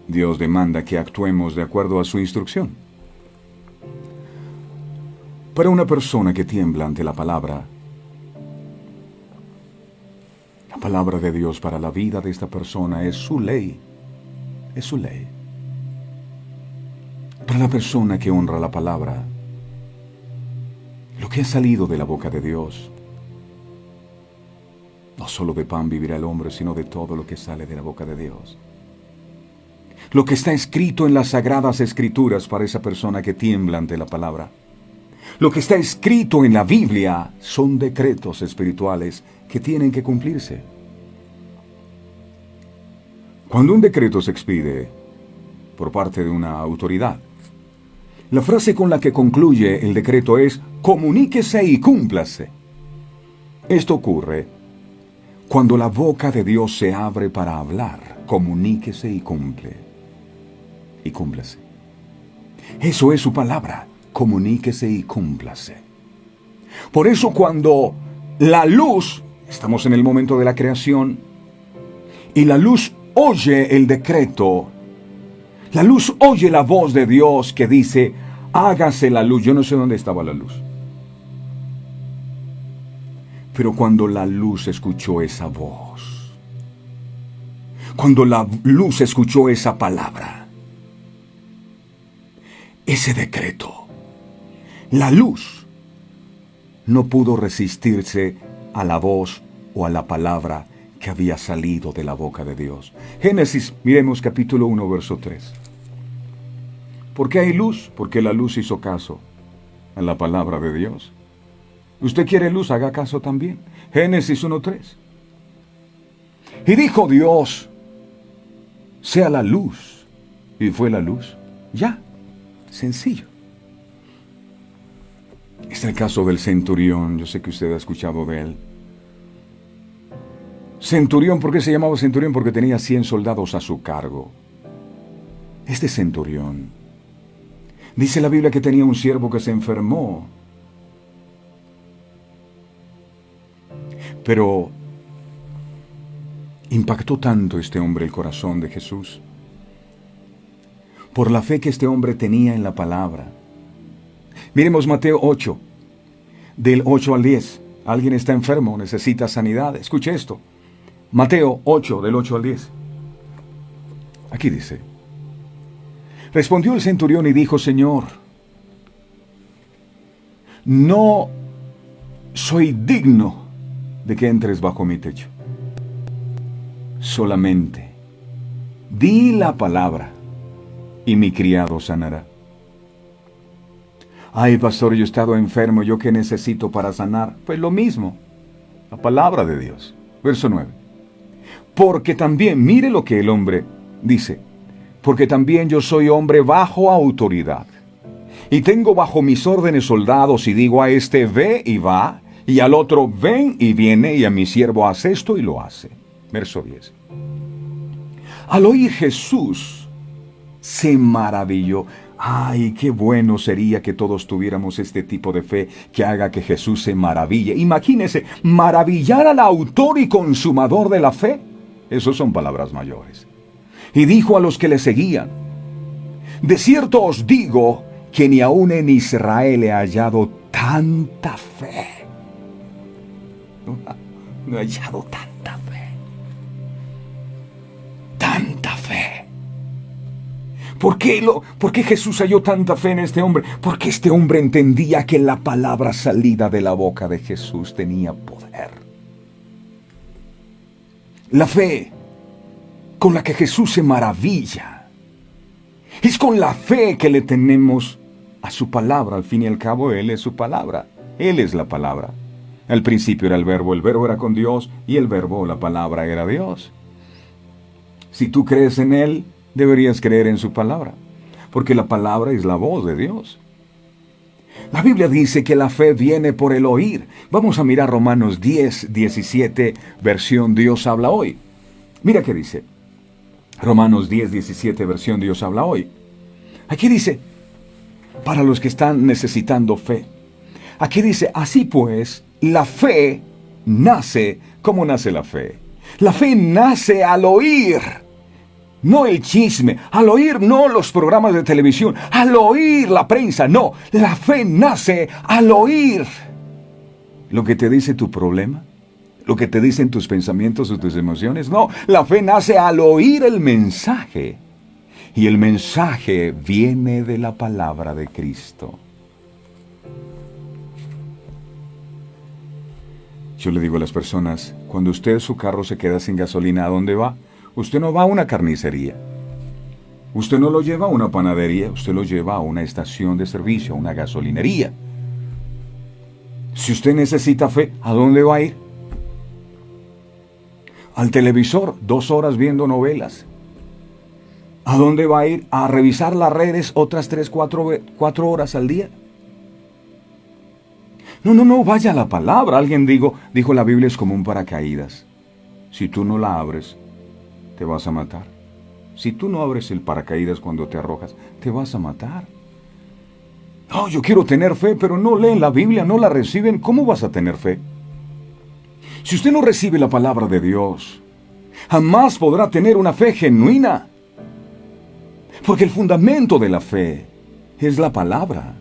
Dios demanda que actuemos de acuerdo a su instrucción. Para una persona que tiembla ante la palabra de Dios para la vida de esta persona es su ley. Es su ley. Para la persona que honra la palabra, lo que ha salido de la boca de Dios, no solo de pan vivirá el hombre, sino de todo lo que sale de la boca de Dios. Lo que está escrito en las sagradas escrituras para esa persona que tiembla ante la palabra. Lo que está escrito en la Biblia son decretos espirituales que tienen que cumplirse. Cuando un decreto se expide por parte de una autoridad, la frase con la que concluye el decreto es comuníquese y cúmplase. Esto ocurre cuando la boca de Dios se abre para hablar. Comuníquese y cumple. Y cúmplase. Eso es su palabra. Comuníquese y cúmplase. Por eso cuando la luz, estamos en el momento de la creación, y la luz oye el decreto, la luz oye la voz de Dios que dice, hágase la luz. Yo no sé dónde estaba la luz. Pero cuando la luz escuchó esa voz, cuando la luz escuchó esa palabra, ese decreto, la luz no pudo resistirse a la voz o a la palabra que había salido de la boca de Dios. Génesis, miremos capítulo 1, verso 3. ¿Por qué hay luz? Porque la luz hizo caso a la palabra de Dios. ¿Usted quiere luz? Haga caso también. Génesis 1:3. Y dijo Dios, sea la luz. Y fue la luz. Ya. Sencillo. Está el caso del centurión. Yo sé que usted ha escuchado de él. Centurión, ¿por qué se llamaba centurión? Porque tenía 100 soldados a su cargo. Este centurión, dice la Biblia que tenía un siervo que se enfermó. Pero impactó tanto este hombre el corazón de Jesús por la fe que este hombre tenía en la palabra. Miremos Mateo 8, del 8 al 10. Alguien está enfermo, necesita sanidad. Escuche esto. Mateo 8, del 8 al 10. Aquí dice: respondió el centurión y dijo: Señor, no soy digno de que entres bajo mi techo. Solamente di la palabra y mi criado sanará. Ay, pastor, yo he estado enfermo, ¿yo qué necesito para sanar? Pues lo mismo, la palabra de Dios. Verso 9. Porque también, mire lo que el hombre dice, porque también yo soy hombre bajo autoridad, y tengo bajo mis órdenes soldados, y digo a este ve y va, y al otro ven y viene, y a mi siervo haz esto y lo hace. Verso 10. Al oír Jesús, se maravilló. Ay, qué bueno sería que todos tuviéramos este tipo de fe que haga que Jesús se maraville. Imagínese, maravillar al autor y consumador de la fe. Esas son palabras mayores. Y dijo a los que le seguían: de cierto os digo que ni aun en Israel he hallado tanta fe. No he hallado tanta fe. Tanta fe. ¿Por qué Jesús halló tanta fe en este hombre? Porque este hombre entendía que la palabra salida de la boca de Jesús tenía poder. La fe con la que Jesús se maravilla es con la fe que le tenemos a su palabra. Al fin y al cabo, Él es su palabra. Él es la palabra. Al principio era el verbo era con Dios, y el verbo, la palabra, era Dios. Si tú crees en Él, deberías creer en su palabra, porque la palabra es la voz de Dios. La Biblia dice que la fe viene por el oír. Vamos a mirar Romanos 10, 17, versión Dios habla hoy. Mira qué dice. Romanos 10, 17, versión Dios habla hoy. Aquí dice, para los que están necesitando fe. Aquí dice: así pues, la fe nace. ¿Cómo nace la fe? La fe nace al oír. No el chisme, al oír no los programas de televisión, al oír la prensa, no. La fe nace al oír. Lo que te dice tu problema, lo que te dicen tus pensamientos o tus emociones, no. La fe nace al oír el mensaje. Y el mensaje viene de la palabra de Cristo. Yo le digo a las personas, cuando usted su carro se queda sin gasolina, ¿a dónde va? Usted no va a una carnicería. Usted no lo lleva a una panadería. Usted lo lleva a una estación de servicio, a una gasolinería. Si usted necesita fe, ¿a dónde va a ir? Al televisor, 2 horas viendo novelas. ¿A dónde va a ir? A revisar las redes otras 3, 4 horas al día. No, vaya a la palabra. Alguien dijo, la Biblia es como un paracaídas. Si tú no la abres, te vas a matar. Si tú no abres el paracaídas cuando te arrojas, te vas a matar. No, yo quiero tener fe, pero no leen la Biblia, no la reciben. ¿Cómo vas a tener fe? Si usted no recibe la palabra de Dios, jamás podrá tener una fe genuina. Porque el fundamento de la fe es la palabra.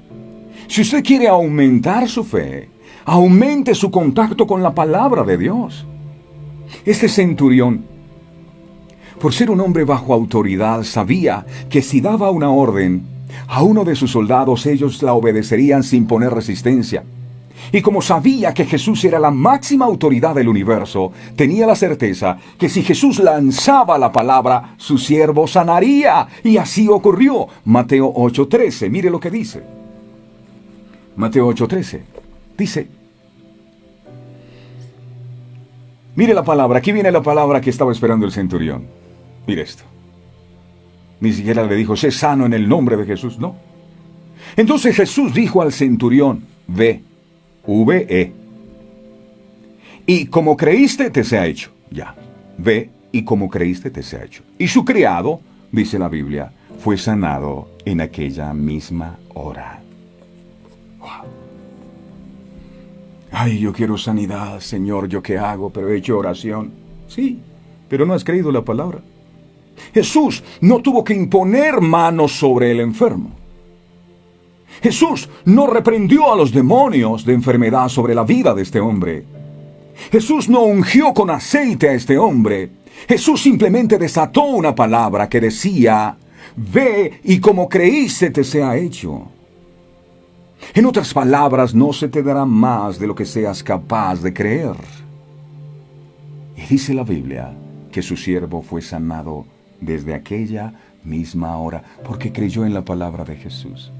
Si usted quiere aumentar su fe, aumente su contacto con la palabra de Dios. Este centurión, por ser un hombre bajo autoridad, sabía que si daba una orden a uno de sus soldados, ellos la obedecerían sin poner resistencia. Y como sabía que Jesús era la máxima autoridad del universo, tenía la certeza que si Jesús lanzaba la palabra, su siervo sanaría. Y así ocurrió. Mateo 8:13, mire lo que dice. Mateo 8:13, dice, mire la palabra, aquí viene la palabra que estaba esperando el centurión. Mire esto. Ni siquiera le dijo, sé sano en el nombre de Jesús, no. Entonces Jesús dijo al centurión, ve, y como creíste, te sea hecho. Ya, ve y como creíste te sea hecho. Y su criado, dice la Biblia, fue sanado en aquella misma hora. Wow. Ay, yo quiero sanidad, Señor, ¿yo qué hago? Pero he hecho oración. Sí, pero no has creído la palabra. Jesús no tuvo que imponer manos sobre el enfermo. Jesús no reprendió a los demonios de enfermedad sobre la vida de este hombre. Jesús no ungió con aceite a este hombre. Jesús simplemente desató una palabra que decía, ve y como creíste te sea hecho. En otras palabras, no se te dará más de lo que seas capaz de creer. Y dice la Biblia que su siervo fue sanado desde aquella misma hora porque creyó en la palabra de Jesús.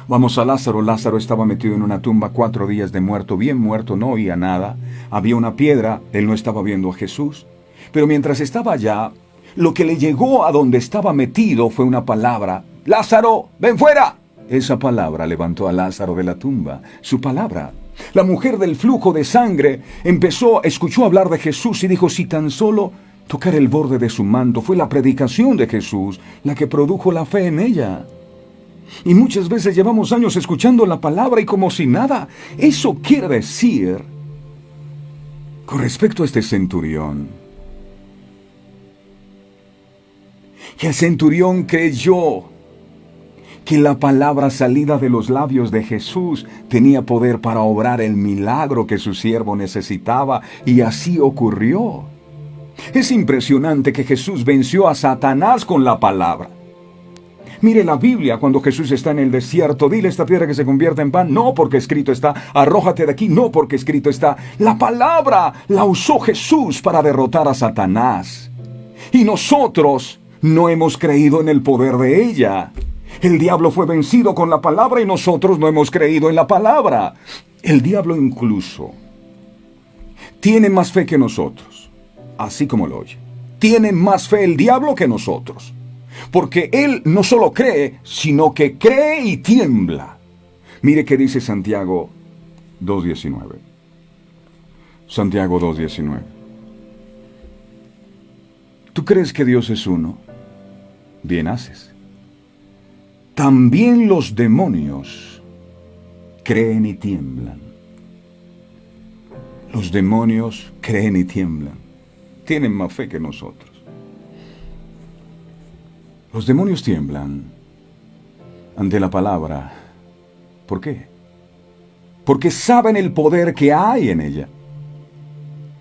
Vamos a Lázaro. Lázaro estaba metido en una tumba 4 días de muerto, bien muerto, no oía nada. Había una piedra, él no estaba viendo a Jesús. Pero mientras estaba allá, lo que le llegó a donde estaba metido fue una palabra. ¡Lázaro, ven fuera! Esa palabra levantó a Lázaro de la tumba, su palabra. La mujer del flujo de sangre escuchó hablar de Jesús y dijo, si tan solo tocar el borde de su manto, fue la predicación de Jesús la que produjo la fe en ella. Y muchas veces llevamos años escuchando la palabra y como si nada. Eso quiere decir, con respecto a este centurión, que el centurión creyó que la palabra salida de los labios de Jesús tenía poder para obrar el milagro que su siervo necesitaba, y así ocurrió. Es impresionante que Jesús venció a Satanás con la palabra. Mire la Biblia, cuando Jesús está en el desierto, dile a esta piedra que se convierta en pan, no porque escrito está, arrójate de aquí, no porque escrito está. La palabra la usó Jesús para derrotar a Satanás. Y nosotros no hemos creído en el poder de ella. El diablo fue vencido con la palabra y nosotros no hemos creído en la palabra. El diablo incluso tiene más fe que nosotros, así como lo oye. Tiene más fe el diablo que nosotros. Porque él no solo cree, sino que cree y tiembla. Mire qué dice Santiago 2:19. Santiago 2:19. ¿Tú crees que Dios es uno? Bien haces. También los demonios creen y tiemblan. Los demonios creen y tiemblan. Tienen más fe que nosotros. Los demonios tiemblan ante la palabra. ¿Por qué? Porque saben el poder que hay en ella.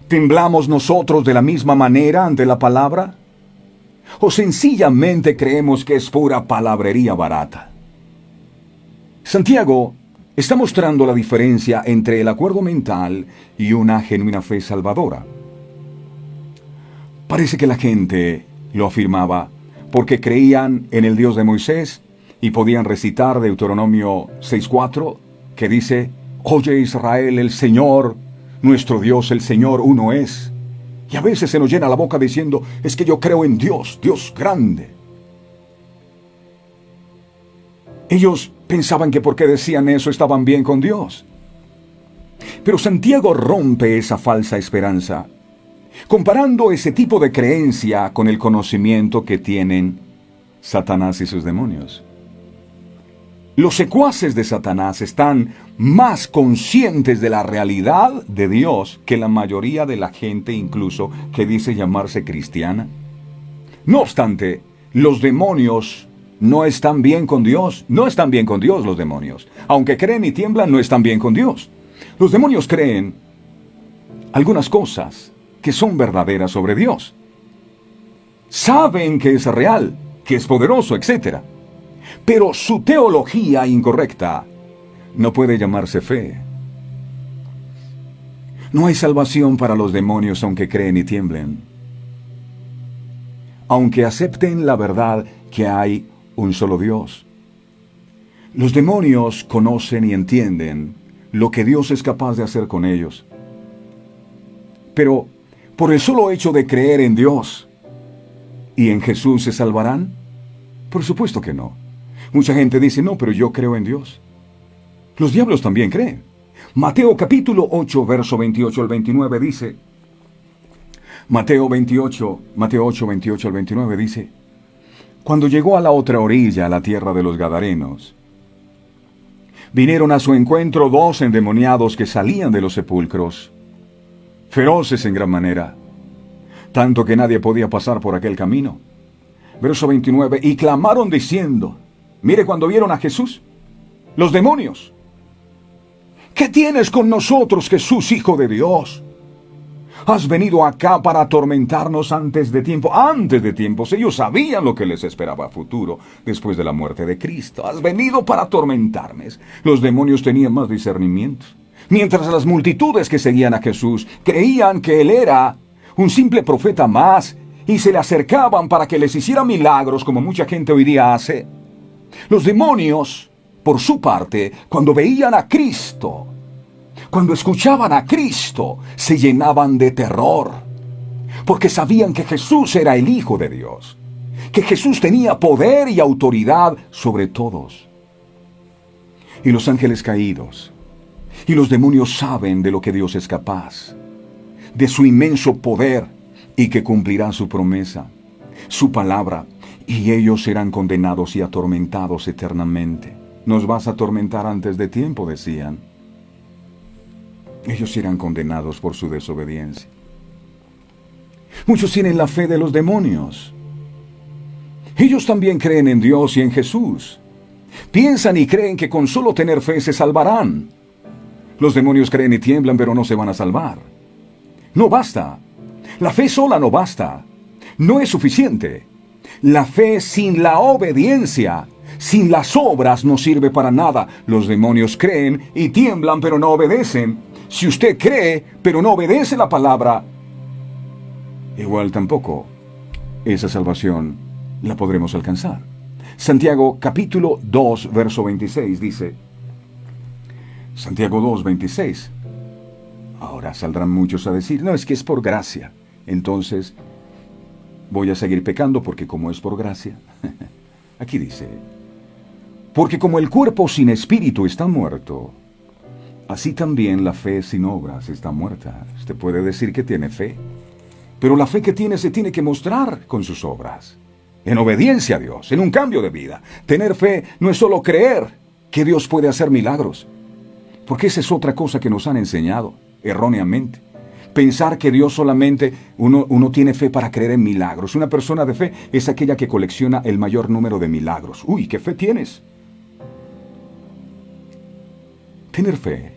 ¿Temblamos nosotros de la misma manera ante la palabra? ¿O sencillamente creemos que es pura palabrería barata? Santiago está mostrando la diferencia entre el acuerdo mental y una genuina fe salvadora. Parece que la gente lo afirmaba porque creían en el Dios de Moisés y podían recitar Deuteronomio 6:4, que dice, oye Israel, el Señor, nuestro Dios, el Señor uno es. Y a veces se nos llena la boca diciendo, es que yo creo en Dios, Dios grande. Ellos pensaban que porque decían eso estaban bien con Dios. Pero Santiago rompe esa falsa esperanza, comparando ese tipo de creencia con el conocimiento que tienen Satanás y sus demonios. Los secuaces de Satanás están más conscientes de la realidad de Dios que la mayoría de la gente, incluso que dice llamarse cristiana. No obstante, los demonios no están bien con Dios. No están bien con Dios los demonios. Aunque creen y tiemblan, no están bien con Dios. Los demonios creen algunas cosas que son verdaderas sobre Dios. Saben que es real, que es poderoso, etc. Pero su teología incorrecta no puede llamarse fe. No hay salvación para los demonios aunque creen y tiemblen. Aunque acepten la verdad que hay un solo Dios. Los demonios conocen y entienden lo que Dios es capaz de hacer con ellos. Pero por el solo hecho de creer en Dios y en Jesús se salvarán? Por supuesto que no. Mucha gente dice, no, pero yo creo en Dios. Los diablos también creen. Mateo capítulo 8, verso 28 al 29 dice, Mateo 8, 28 al 29 dice: Cuando llegó a la otra orilla, a la tierra de los Gadarenos, vinieron a su encuentro 2 endemoniados que salían de los sepulcros, feroces en gran manera, tanto que nadie podía pasar por aquel camino. Verso 29, y clamaron diciendo, mire cuando vieron a Jesús, los demonios: ¿qué tienes con nosotros, Jesús, Hijo de Dios? Has venido acá para atormentarnos antes de tiempo. Antes de tiempos ellos sabían lo que les esperaba a futuro, después de la muerte de Cristo. Has venido para atormentarme. Los demonios tenían más discernimiento. Mientras las multitudes que seguían a Jesús creían que Él era un simple profeta más, y se le acercaban para que les hiciera milagros como mucha gente hoy día hace, los demonios, por su parte, cuando veían a Cristo, cuando escuchaban a Cristo, se llenaban de terror, porque sabían que Jesús era el Hijo de Dios, que Jesús tenía poder y autoridad sobre todos. Y los ángeles caídos y los demonios saben de lo que Dios es capaz, de su inmenso poder, y que cumplirá su promesa, su palabra, y ellos serán condenados y atormentados eternamente. Nos vas a atormentar antes de tiempo, decían. Ellos serán condenados por su desobediencia. Muchos tienen la fe de los demonios. Ellos también creen en Dios y en Jesús. Piensan y creen que con solo tener fe se salvarán. Los demonios creen y tiemblan, pero no se van a salvar. No basta. La fe sola no basta. No es suficiente. La fe sin la obediencia, sin las obras, no sirve para nada. Los demonios creen y tiemblan, pero no obedecen. Si usted cree, pero no obedece la palabra, igual tampoco esa salvación la podremos alcanzar. Santiago capítulo 2, verso 26 dice, Santiago 2, 26. Ahora saldrán muchos a decir, no, es que es por gracia. Entonces, voy a seguir pecando porque como es por gracia. Aquí dice, porque como el cuerpo sin espíritu está muerto, así también la fe sin obras está muerta. Usted puede decir que tiene fe, pero la fe que tiene se tiene que mostrar con sus obras, en obediencia a Dios, en un cambio de vida. Tener fe no es solo creer que Dios puede hacer milagros, porque esa es otra cosa que nos han enseñado erróneamente. Pensar que Dios solamente, uno tiene fe para creer en milagros. Una persona de fe es aquella que colecciona el mayor número de milagros. Uy, ¿qué fe tienes? Tener fe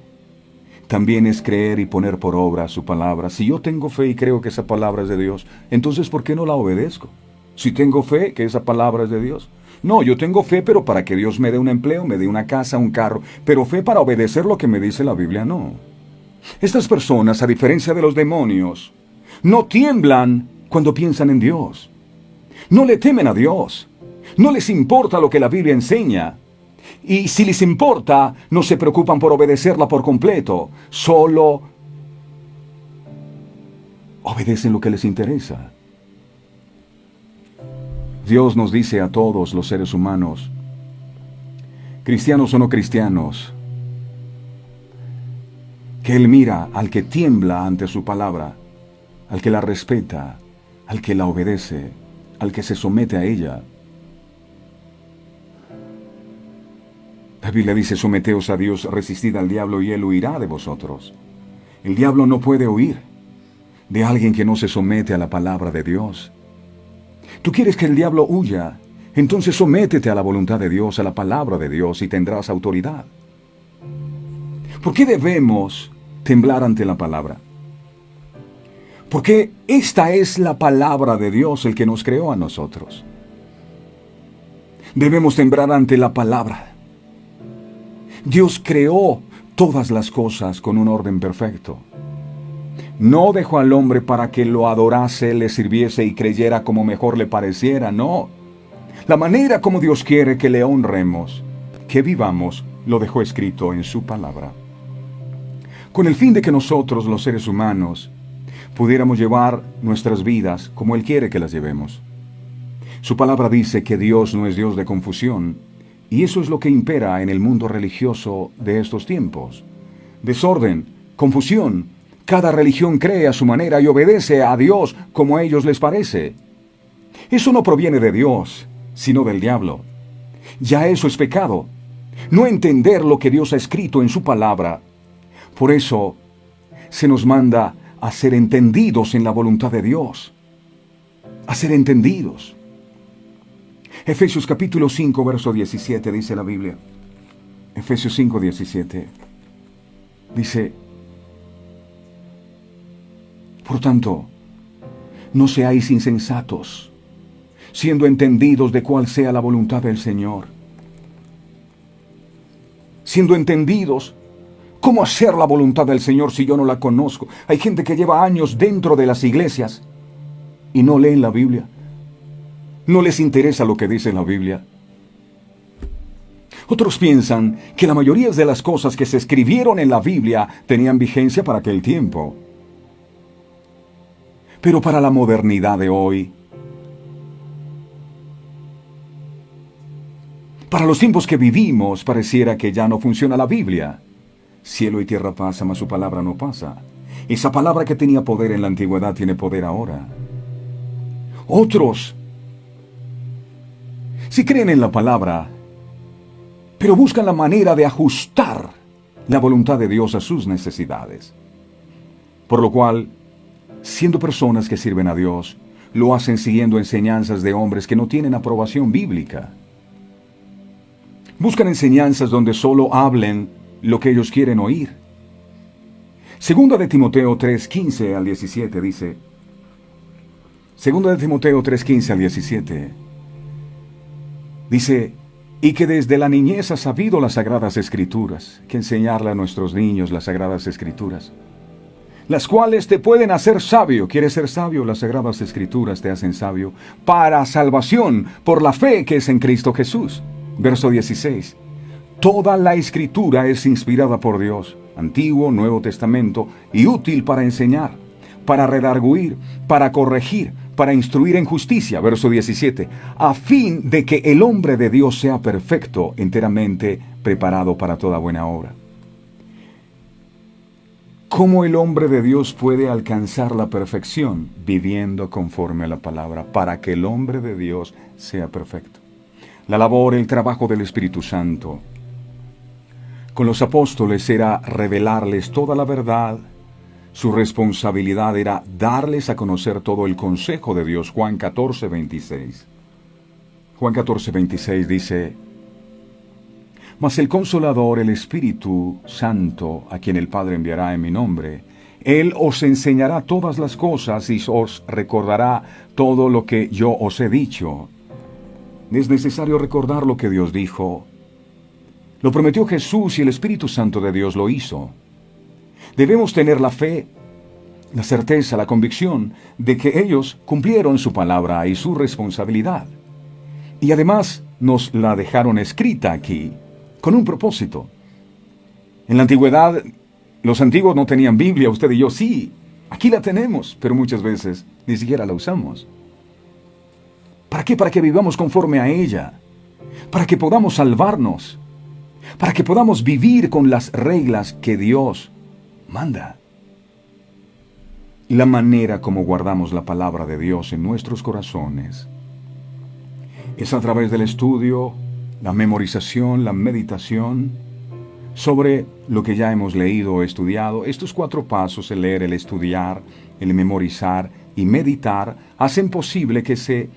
también es creer y poner por obra su palabra. Si yo tengo fe y creo que esa palabra es de Dios, entonces ¿por qué no la obedezco? Si tengo fe que esa palabra es de Dios. No, yo tengo fe, pero para que Dios me dé un empleo, me dé una casa, un carro. Pero fe para obedecer lo que me dice la Biblia, no. Estas personas, a diferencia de los demonios, no tiemblan cuando piensan en Dios. No le temen a Dios. No les importa lo que la Biblia enseña. Y si les importa, no se preocupan por obedecerla por completo. Solo obedecen lo que les interesa. Dios nos dice a todos los seres humanos, cristianos o no cristianos, que Él mira al que tiembla ante su palabra, al que la respeta, al que la obedece, al que se somete a ella. La Biblia dice, someteos a Dios, resistid al diablo y Él huirá de vosotros. El diablo no puede huir de alguien que no se somete a la palabra de Dios. ¿Tú quieres que el diablo huya? Entonces sométete a la voluntad de Dios, a la palabra de Dios, y tendrás autoridad. ¿Por qué debemos temblar ante la palabra? Porque esta es la palabra de Dios, el que nos creó a nosotros. Debemos temblar ante la palabra. Dios creó todas las cosas con un orden perfecto. No dejó al hombre para que lo adorase, le sirviese y creyera como mejor le pareciera, no. La manera como Dios quiere que le honremos, que vivamos, lo dejó escrito en su palabra, con el fin de que nosotros, los seres humanos, pudiéramos llevar nuestras vidas como Él quiere que las llevemos. Su palabra dice que Dios no es Dios de confusión, y eso es lo que impera en el mundo religioso de estos tiempos. Desorden, confusión, Cada religión cree a su manera y obedece a Dios como a ellos les parece. Eso no proviene de Dios, sino del diablo. Ya eso es pecado. No entender lo que Dios ha escrito en su palabra. Por eso se nos manda a ser entendidos en la voluntad de Dios. A ser entendidos. Efesios capítulo 5, verso 17 dice la Biblia. Efesios 5, 17. Dice: por tanto, no seáis insensatos, siendo entendidos de cuál sea la voluntad del Señor. Siendo entendidos, ¿cómo hacer la voluntad del Señor si yo no la conozco? Hay gente que lleva años dentro de las iglesias y no leen la Biblia. No les interesa lo que dice la Biblia. Otros piensan que la mayoría de las cosas que se escribieron en la Biblia tenían vigencia para aquel tiempo. Pero para la modernidad de hoy, para los tiempos que vivimos, pareciera que ya no funciona la Biblia. Cielo y tierra pasan, mas su palabra no pasa. Esa palabra que tenía poder en la antigüedad tiene poder ahora. Otros sí creen en la palabra, pero buscan la manera de ajustar la voluntad de Dios a sus necesidades. Por lo cual, siendo personas que sirven a Dios, lo hacen siguiendo enseñanzas de hombres que no tienen aprobación bíblica. Buscan enseñanzas donde solo hablen lo que ellos quieren oír. Segunda de Timoteo 3:15 al 17 dice, Segunda de Timoteo 3:15 al 17, dice: y que desde la niñez has sabido las Sagradas Escrituras, que enseñarle a nuestros niños las Sagradas Escrituras, las cuales te pueden hacer sabio. ¿Quieres ser sabio? Las Sagradas Escrituras te hacen sabio para salvación por la fe que es en Cristo Jesús. Verso 16. Toda la Escritura es inspirada por Dios, Antiguo, Nuevo Testamento, y útil para enseñar, para redarguir, para corregir, para instruir en justicia. Verso 17. A fin de que el hombre de Dios sea perfecto, enteramente preparado para toda buena obra. ¿Cómo el hombre de Dios puede alcanzar la perfección? Viviendo conforme a la palabra, para que el hombre de Dios sea perfecto. La labor, el trabajo del Espíritu Santo con los apóstoles era revelarles toda la verdad. Su responsabilidad era darles a conocer todo el consejo de Dios. Juan 14:26. Juan 14:26 dice: mas el Consolador, el Espíritu Santo, a quien el Padre enviará en mi nombre, Él os enseñará todas las cosas y os recordará todo lo que yo os he dicho. Es necesario recordar lo que Dios dijo. Lo prometió Jesús y el Espíritu Santo de Dios lo hizo. Debemos tener la fe, la certeza, la convicción de que ellos cumplieron su palabra y su responsabilidad. Y además nos la dejaron escrita aquí, con un propósito. En la antigüedad, los antiguos no tenían Biblia, usted y yo sí. Aquí la tenemos, pero muchas veces ni siquiera la usamos. ¿Para qué? Para que vivamos conforme a ella. Para que podamos salvarnos. Para que podamos vivir con las reglas que Dios manda. La manera como guardamos la palabra de Dios en nuestros corazones es a través del estudio, la memorización, la meditación sobre lo que ya hemos leído o estudiado. Estos 4 pasos, el leer, el estudiar, el memorizar y meditar, hacen posible que se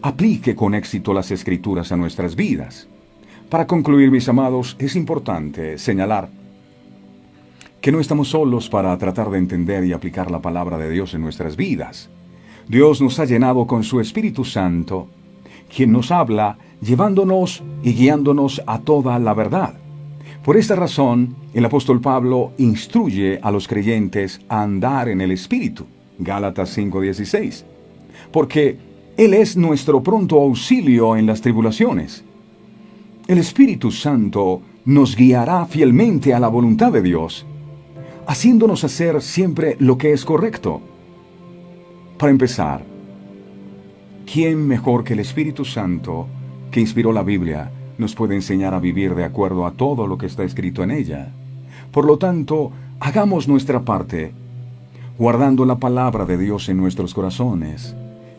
aplique con éxito las Escrituras a nuestras vidas. Para concluir, mis amados, es importante señalar que no estamos solos para tratar de entender y aplicar la palabra de Dios en nuestras vidas. Dios nos ha llenado con su Espíritu Santo, quien nos habla, llevándonos y guiándonos a toda la verdad. Por esta razón, el apóstol Pablo instruye a los creyentes a andar en el Espíritu. Gálatas 5:16. Porque Él es nuestro pronto auxilio en las tribulaciones. El Espíritu Santo nos guiará fielmente a la voluntad de Dios, haciéndonos hacer siempre lo que es correcto. Para empezar, ¿quién mejor que el Espíritu Santo, que inspiró la Biblia, nos puede enseñar a vivir de acuerdo a todo lo que está escrito en ella? Por lo tanto, hagamos nuestra parte guardando la palabra de Dios en nuestros corazones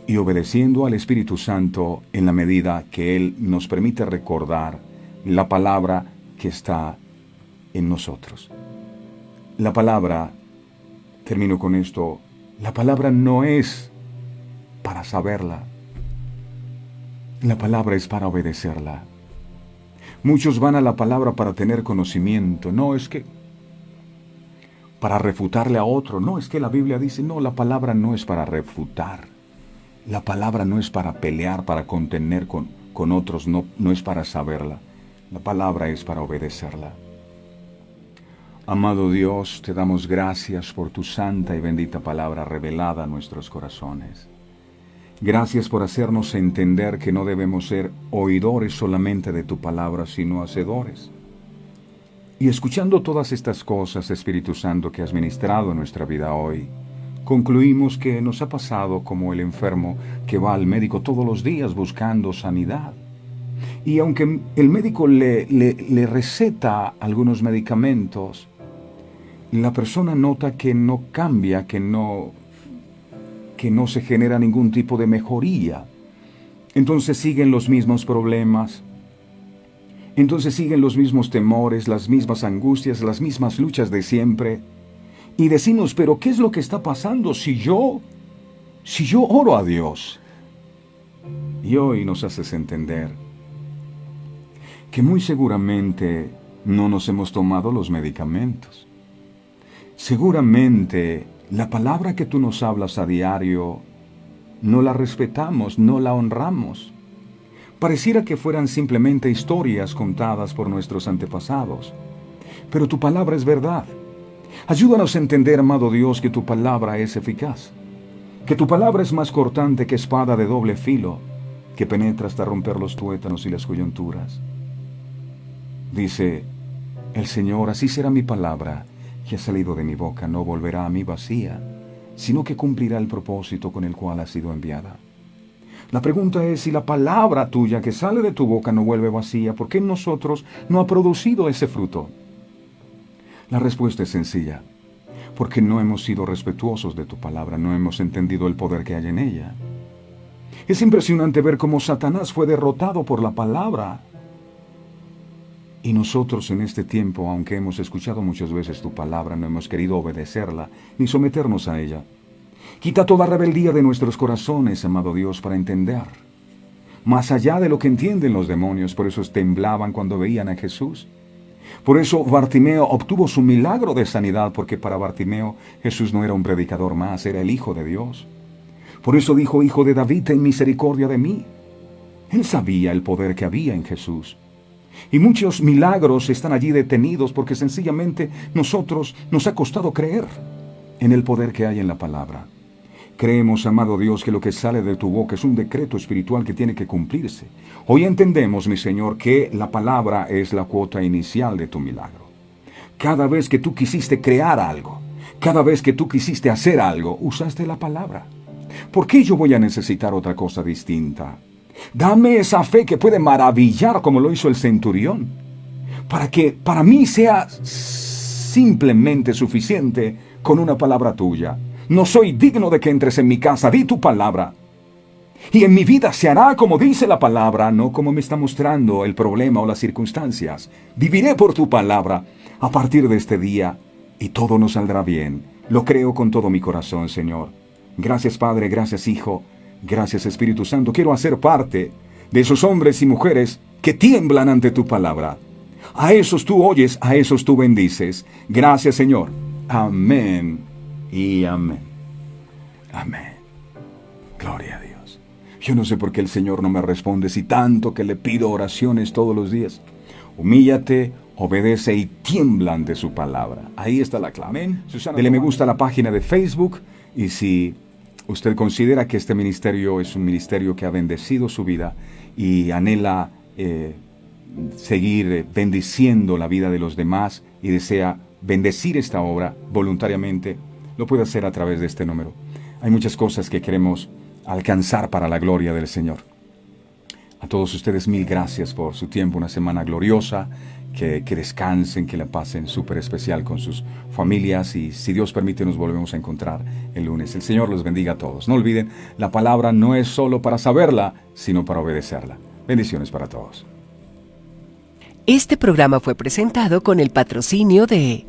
y obedeciendo al Espíritu Santo en la medida que Él nos permite recordar la palabra que está en nosotros. La palabra, termino con esto, la palabra no es para saberla. La palabra es para obedecerla. Muchos van a la palabra para tener conocimiento. No, es que para refutarle a otro. No, es que la Biblia dice, no, la palabra no es para refutar. La palabra no es para pelear, para contener con otros, no es para saberla. La palabra es para obedecerla. Amado Dios, te damos gracias por tu santa y bendita palabra revelada a nuestros corazones. Gracias por hacernos entender que no debemos ser oidores solamente de tu palabra, sino hacedores. Y escuchando todas estas cosas, Espíritu Santo, que has ministrado en nuestra vida hoy, concluimos que nos ha pasado como el enfermo que va al médico todos los días buscando sanidad. Y aunque el médico le receta algunos medicamentos, la persona nota que no cambia, que no se genera ningún tipo de mejoría. Entonces siguen los mismos problemas, entonces siguen los mismos temores, las mismas angustias, las mismas luchas de siempre. Y decimos, pero ¿qué es lo que está pasando si yo oro a Dios? Y hoy nos haces entender que muy seguramente no nos hemos tomado los medicamentos. Seguramente la palabra que tú nos hablas a diario no la respetamos, no la honramos. Pareciera que fueran simplemente historias contadas por nuestros antepasados. Pero tu palabra es verdad. Ayúdanos a entender, amado Dios, que tu palabra es eficaz, que tu palabra es más cortante que espada de doble filo, que penetra hasta romper los tuétanos y las coyunturas. Dice el Señor, así será mi palabra que ha salido de mi boca, no volverá a mí vacía, sino que cumplirá el propósito con el cual ha sido enviada. La pregunta es, si la palabra tuya que sale de tu boca no vuelve vacía, ¿por qué en nosotros no ha producido ese fruto? La respuesta es sencilla, porque no hemos sido respetuosos de tu palabra, no hemos entendido el poder que hay en ella. Es impresionante ver cómo Satanás fue derrotado por la palabra. Y nosotros en este tiempo, aunque hemos escuchado muchas veces tu palabra, no hemos querido obedecerla ni someternos a ella. Quita toda rebeldía de nuestros corazones, amado Dios, para entender. Más allá de lo que entienden los demonios, por eso temblaban cuando veían a Jesús. Por eso Bartimeo obtuvo su milagro de sanidad, porque para Bartimeo Jesús no era un predicador más, era el Hijo de Dios. Por eso dijo, Hijo de David, ten misericordia de mí. Él sabía el poder que había en Jesús. Y muchos milagros están allí detenidos porque sencillamente nosotros nos ha costado creer en el poder que hay en la palabra. Creemos, amado Dios, que lo que sale de tu boca es un decreto espiritual que tiene que cumplirse. Hoy entendemos, mi Señor, que la palabra es la cuota inicial de tu milagro. Cada vez que tú quisiste crear algo, cada vez que tú quisiste hacer algo, usaste la palabra. ¿Por qué yo voy a necesitar otra cosa distinta? Dame esa fe que puede maravillar como lo hizo el centurión, para que para mí sea simplemente suficiente con una palabra tuya. No soy digno de que entres en mi casa, di tu palabra. Y en mi vida se hará como dice la palabra, no como me está mostrando el problema o las circunstancias. Viviré por tu palabra a partir de este día y todo nos saldrá bien. Lo creo con todo mi corazón, Señor. Gracias, Padre, gracias, Hijo. Gracias, Espíritu Santo. Quiero hacer parte de esos hombres y mujeres que tiemblan ante tu palabra. A esos tú oyes, a esos tú bendices. Gracias, Señor. Amén y amén. Amén. Gloria a Dios. Yo no sé por qué el Señor no me responde si tanto que le pido oraciones todos los días. Humíllate, obedece y tiembla ante su palabra. Ahí está la clave. Amén. Dele me gusta a la página de Facebook y si usted considera que este ministerio es un ministerio que ha bendecido su vida y anhela seguir bendiciendo la vida de los demás y desea bendecir esta obra voluntariamente, lo puede hacer a través de este número. Hay muchas cosas que queremos alcanzar para la gloria del Señor. A todos ustedes, mil gracias por su tiempo, una semana gloriosa, que descansen, que la pasen súper especial con sus familias y si Dios permite nos volvemos a encontrar el lunes. El Señor los bendiga a todos. No olviden, la palabra no es solo para saberla, sino para obedecerla. Bendiciones para todos. Este programa fue presentado con el patrocinio de